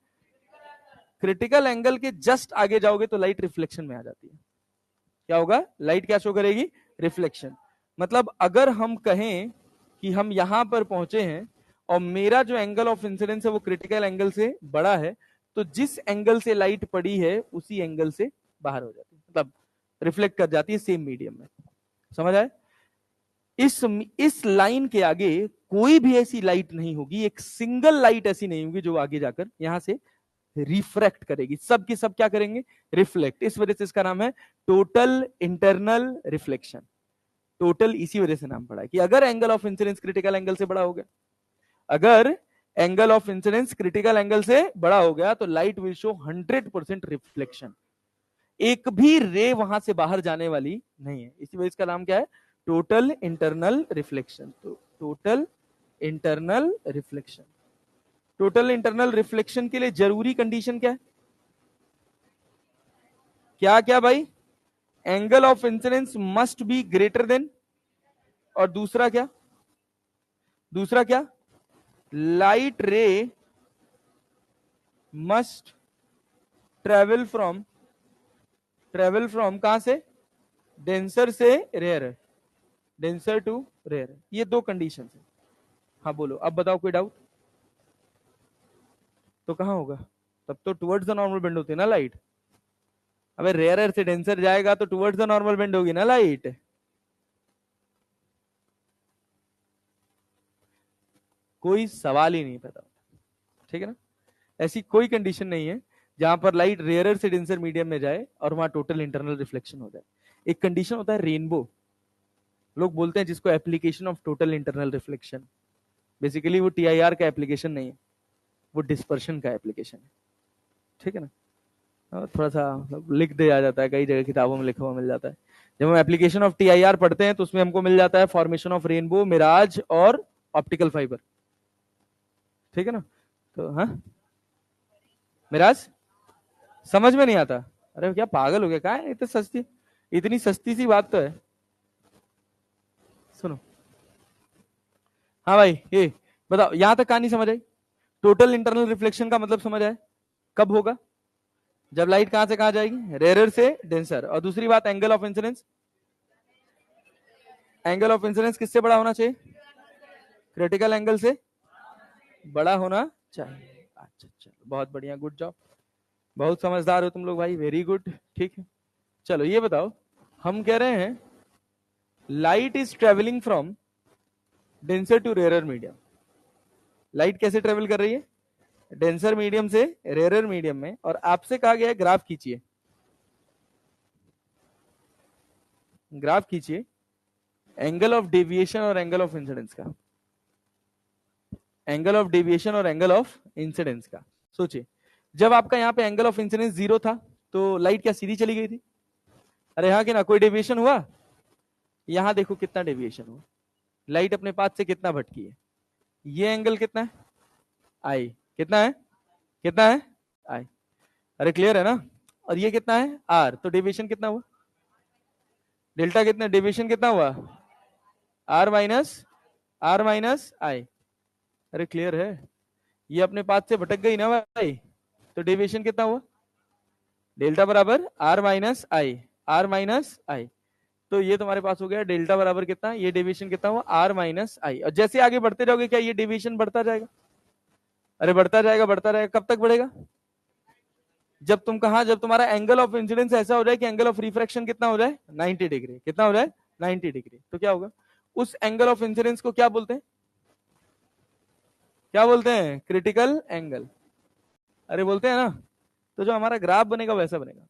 A: क्रिटिकल एंगल के जस्ट आगे जाओगे तो लाइट रिफ्लेक्शन में आ जाती है। क्या होगा? लाइट क्या शो करेगी? रिफ्लेक्शन। मतलब अगर हम कहें कि हम यहां पर पहुंचे हैं और मेरा जो एंगल ऑफ इंसिडेंस है वो क्रिटिकल एंगल से बड़ा है, तो जिस एंगल से लाइट पड़ी है उसी एंगल से बाहर हो जाती है, मतलब रिफ्लेक्ट कर जाती है सेम मीडियम में। समझ आए? इस लाइन के आगे कोई भी ऐसी लाइट नहीं होगी, एक सिंगल लाइट ऐसी नहीं होगी जो आगे जाकर यहां से रिफ्रैक्ट करेगी, सब की सब क्या करेंगे? रिफ्लेक्ट। इस वजह से इसका नाम है टोटल इंटरनल रिफ्लेक्शन। टोटल इसी वजह से नाम पड़ा है कि अगर angle of incidence critical angle से बड़ा हो गया, अगर angle of incidence critical angle से बड़ा हो गया तो लाइट विल शो 100% रिफ्लेक्शन, एक भी रे वहां से बाहर जाने वाली नहीं है। इसी वजह इसका नाम क्या है? Total internal reflection. तो total internal reflection, total internal reflection के लिए जरूरी कंडीशन क्या है? क्या क्या भाई? Angle of incidence must be greater than, और दूसरा क्या? दूसरा क्या? Light ray must travel from कहां से? डेंसर से रेयर, डेंसर टू रेयर। ये दो कंडीशन है। हाँ बोलो, अब बताओ कोई डाउट? तो कहां होगा? तब तो टुवर्ड्स द नॉर्मल बेंड होती है ना लाइट। अबे रेयर से डेंसर जाएगा तो टुवर्ड्स द नॉर्मल बेंड होगी ना लाइट। कोई सवाल ही नहीं पैदा, ठीक है ना? ऐसी कोई कंडीशन नहीं है जहां पर लाइट रेयर से डेंसर मीडियम में जाए और वहां टोटल इंटरनल रिफ्लेक्शन हो जाए। एक कंडीशन होता है रेनबो, लोग बोलते हैं जिसको application of total internal reflection. Basically वो TIR का एप्लीकेशन नहीं है, वो डिस्पर्शन का एप्लीकेशन है, ठीक है ना? थोड़ा सा लिख दिया जाता है, कई जगह किताबों में लिखा हुआ मिल जाता है। जब हम एप्लीकेशन ऑफ TIR पढ़ते हैं तो उसमें हमको मिल जाता है फॉर्मेशन ऑफ रेनबो, मिराज और ऑप्टिकल फाइबर, ठीक है ना? तो हाँ, मिराज समझ में नहीं आता? अरे क्या पागल हो गया? क्या है इतनी सस्ती, इतनी सस्ती सी बात तो है। सुनो, हाँ भाई ये बताओ, यहां तक कहानी समझ आई? टोटल इंटरनल रिफ्लेक्शन का मतलब समझ आए? कब होगा? जब लाइट कहां से कहां जाएगी? रेयर से डेंसर। और दूसरी बात, angle of incidence, angle of incidence किससे बड़ा होना चाहिए? क्रिटिकल एंगल से बड़ा होना चाहिए। अच्छा चलो, बहुत बढ़िया, गुड जॉब, बहुत समझदार हो तुम लोग भाई, वेरी गुड। ठीक है, चलो ये बताओ, हम कह रहे हैं light is travelling from denser to rare medium. Light कैसे ट्रेवल कर रही है? डेंसर मीडियम से रेयर मीडियम में, और आपसे कहा गया है ग्राफ खींचिए। ग्राफ खींचिए एंगल ऑफ डेविएशन और एंगल ऑफ इंसिडेंस का। एंगल ऑफ डेविएशन और एंगल ऑफ इंसिडेंस का। सोचिए, जब आपका यहाँ पे एंगल ऑफ इंसिडेंस 0 था तो लाइट क्या सीधी चली गई थी? अरे हाँ कि ना, कोई डेविएशन हुआ? यहां देखो कितना डेविएशन हुआ, लाइट अपने पाथ से कितना भटकी है। ये एंगल कितना है? आई। कितना है? कितना है? आई। अरे क्लियर है ना? और ये कितना है? आर। तो डेविएशन कितना हुआ? डेल्टा कितना, डेविएशन कितना हुआ? आर माइनस आई। अरे क्लियर है? ये अपने पाथ से भटक गई ना भाई, तो डेविएशन कितना हुआ? डेल्टा बराबर R minus I. R minus I. तो ये तुम्हारे पास हो गया डेल्टा बराबर कितना, ये डेविएशन कितना हुआ? आर माइनस आई। और जैसे आगे बढ़ते जाओगे क्या ये डेविएशन बढ़ता जाएगा? अरे बढ़ता जाएगा, बढ़ता रहेगा। कब तक बढ़ेगा? जब तुम कहा, जब तुम्हारा एंगल ऑफ इंसिडेंस ऐसा हो जाए कि एंगल ऑफ रिफ्रैक्शन कितना हो जाए? 90 डिग्री। कितना हो जाए? 90 डिग्री। तो क्या होगा? उस एंगल ऑफ इंसिडेंस को क्या बोलते हैं? क्या बोलते हैं? Critical angle. अरे बोलते हैं ना? तो जो हमारा ग्राफ बनेगा वैसा बनेगा।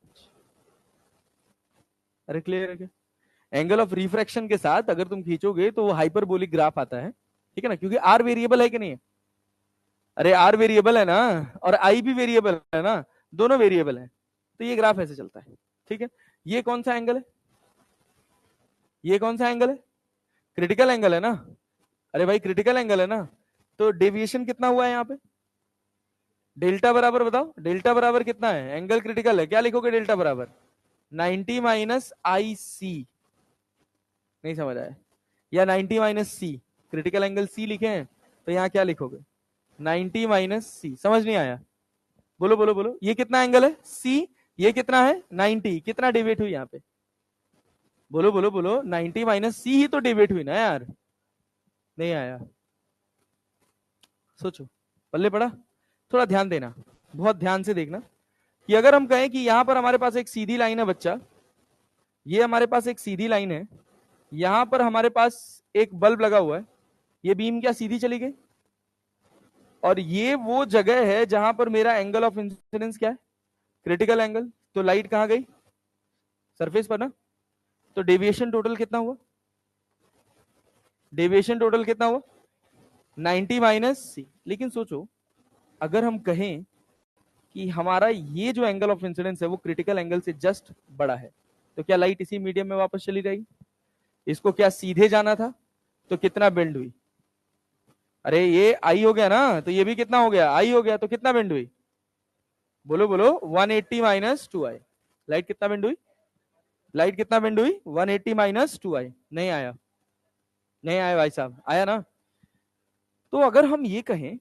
A: अरे क्लियर है क्या? एंगल ऑफ रिफ्रैक्शन के साथ अगर तुम खींचोगे तो वो हाइपरबोलिक ग्राफ आता है, ठीक है ना, क्योंकि आर वेरिएबल है कि नहीं है? अरे आर वेरिएबल है ना, और आई भी वेरिएबल है ना, दोनों वेरिएबल है, तो ये ग्राफ ऐसे चलता है। ठीक है, ये कौन सा एंगल है? ये कौन सा एंगल है? क्रिटिकल एंगल है ना? अरे भाई क्रिटिकल एंगल है ना, तो डेविएशन कितना हुआ है यहाँ पे? डेल्टा बराबर बताओ, डेल्टा बराबर कितना है? एंगल क्रिटिकल है, क्या लिखोगे डेल्टा बराबर? 90 माइनस आई सी। नहीं समझ आया? या 90 माइनस सी, क्रिटिकल एंगल सी लिखे हैं तो यहाँ क्या लिखोगे? 90 माइनस सी। समझ नहीं आया? बोलो बोलो बोलो, ये कितना एंगल है? सी। ये कितना है? 90। कितना डेविएट हुई यहाँ पे? बोलो बोलो बोलो, 90 माइनस सी ही तो डेविएट हुई ना यार। नहीं आया? सोचो, पल्ले पड़ा? थोड़ा ध्यान देना, बहुत ध्यान से देखना कि अगर हम कहें कि यहां पर हमारे पास एक सीधी लाइन है बच्चा, ये हमारे पास एक सीधी लाइन है, यहां पर हमारे पास एक बल्ब लगा हुआ है, ये बीम क्या सीधी चली गई? और ये वो जगह है जहां पर मेरा एंगल ऑफ इंसिडेंस क्या है? Critical angle. तो लाइट कहां गई? सरफेस पर ना। तो डेविएशन टोटल कितना हुआ? डेविएशन टोटल कितना हुआ? 90 माइनस सी। लेकिन सोचो, अगर हम कहें कि हमारा ये जो एंगल ऑफ इंसिडेंस है वो क्रिटिकल एंगल से जस्ट बड़ा है, तो क्या लाइट इसी मीडियम में वापस चली जाएगी? इसको क्या सीधे जाना था? तो कितना बेंड हुई? अरे ये आई हो गया ना, तो ये भी कितना हो गया? आई हो गया, तो कितना बेंड हुई? बोलो बोलो, 180 माइनस 2i। लाइट कितना बेंड हुई? लाइट कितना बेंड हुई? 180 माइनस 2i। नहीं आया? नहीं आया भाई साहब, आया ना? तो अगर हम ये कहें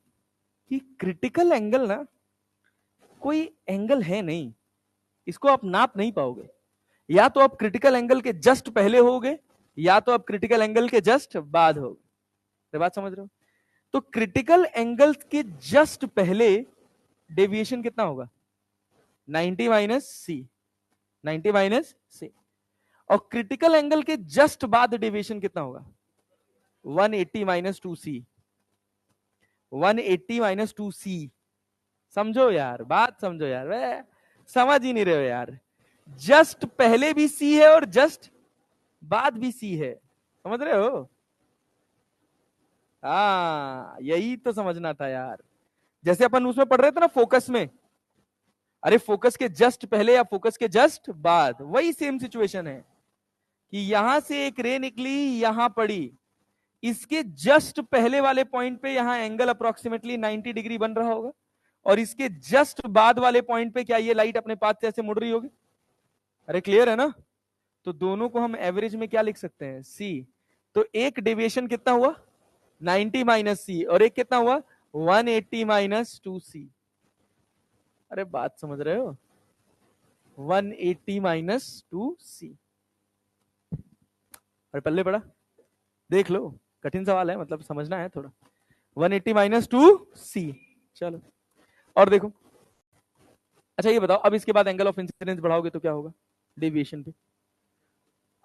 A: कि क्रिटिकल एंगल ना कोई एंगल है नहीं, इसको आप नाप नहीं पाओगे, या तो आप क्रिटिकल एंगल के जस्ट पहले होगे या तो आप क्रिटिकल एंगल के जस्ट बाद होगे। बात समझ रहे हो? तो क्रिटिकल एंगल के जस्ट पहले डेविएशन कितना होगा? 90 माइनस सी। 90 माइनस सी। और क्रिटिकल एंगल के जस्ट बाद डेविएशन कितना होगा? 180 माइनस 2c। 180 minus 2c। समझो यार, बात समझो यार, वे समझ ही नहीं रहे हो यार। जस्ट पहले भी सी है और जस्ट बाद भी सी है, समझ रहे हो? हाँ, यही तो समझना था यार। जैसे अपन उसमें पढ़ रहे थे ना फोकस में, अरे फोकस के जस्ट पहले या फोकस के जस्ट बाद, वही सेम सिचुएशन है कि यहां से एक रे निकली, यहां पड़ी, इसके जस्ट पहले वाले पॉइंट पे यहां एंगल अप्रोक्सीमेटली 90 डिग्री बन रहा होगा, और इसके जस्ट बाद वाले पॉइंट पे क्या ये लाइट अपने पाथ से ऐसे मुड़ रही होगी? अरे क्लियर है ना? तो दोनों को हम एवरेज में क्या लिख सकते हैं? सी। तो एक डेविएशन कितना हुआ? 90 माइनस सी, और एक कितना हुआ? 180 माइनस 2c। अरे बात समझ रहे हो? 180 माइनस 2c। अरे पल्ले पड़ा? देख लो, कठिन सवाल है, मतलब समझना है थोड़ा। 180 माइनस 2c। चलो और देखो। अच्छा ये बताओ, अब इसके बाद एंगल ऑफ इंसिडेंस बढ़ाओगे तो क्या होगा डेविएशन पे?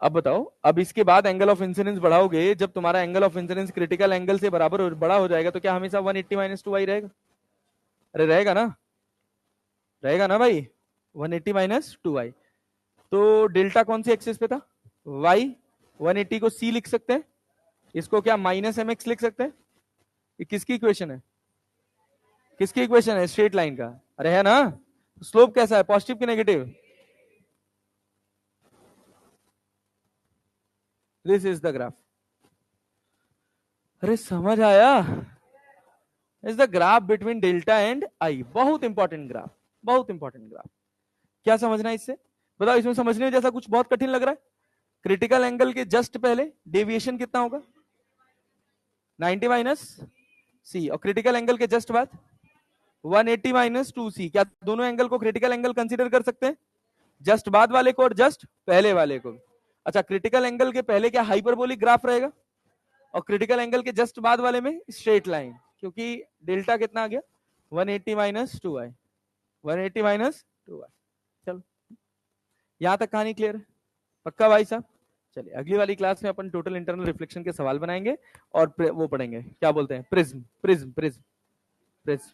A: अब बताओ, अब इसके बाद एंगल ऑफ इंसिडेंस बढ़ाओगे, जब तुम्हारा angle of incidence critical angle से बराबर बड़ा हो जाएगा तो क्या हमेशा 180 माइनस 2y रहेगा? अरे रहेगा ना, रहेगा ना भाई, 180 माइनस 2y। तो डेल्टा कौन सी एक्सिस पे था? y। 180 को c लिख सकते हैं, इसको क्या माइनस mx लिख सकते हैं? ये किसकी इक्वेशन है? किसकी इक्वेशन है? स्ट्रेट लाइन का। अरे है ना? स्लोप कैसा है, पॉजिटिव की negative? This is the graph. अरे समझ आया? Is the graph between delta and I. बहुत इंपॉर्टेंट ग्राफ, बहुत इंपॉर्टेंट ग्राफ। क्या समझना है इससे? बताओ, इसमें समझने जैसा कुछ बहुत कठिन लग रहा है? क्रिटिकल एंगल के जस्ट पहले डेविएशन कितना होगा? 90 माइनस सी। और क्रिटिकल एंगल के जस्ट बाद 180 माइनस 2c। क्या दोनों एंगल को क्रिटिकल एंगल कंसीडर कर सकते हैं? जस्ट बाद वाले को और जस्ट पहले वाले को। अच्छा, क्रिटिकल एंगल के पहले क्या हाइपरबोलिक ग्राफ रहेगा, और क्रिटिकल एंगल के जस्ट बाद वाले में स्ट्रेट लाइन, क्योंकि डेल्टा कितना आ गया? 180 माइनस 2y। 180 minus 2y। चलो, यहां तक कहानी क्लियर है? पक्का भाई साहब? चलिए, अगली वाली क्लास में अपन टोटल इंटरनल रिफ्लेक्शन के सवाल बनाएंगे और वो पढ़ेंगे, क्या बोलते हैं, प्रिज्म प्रिज्म प्रिज्म प्रिज्म।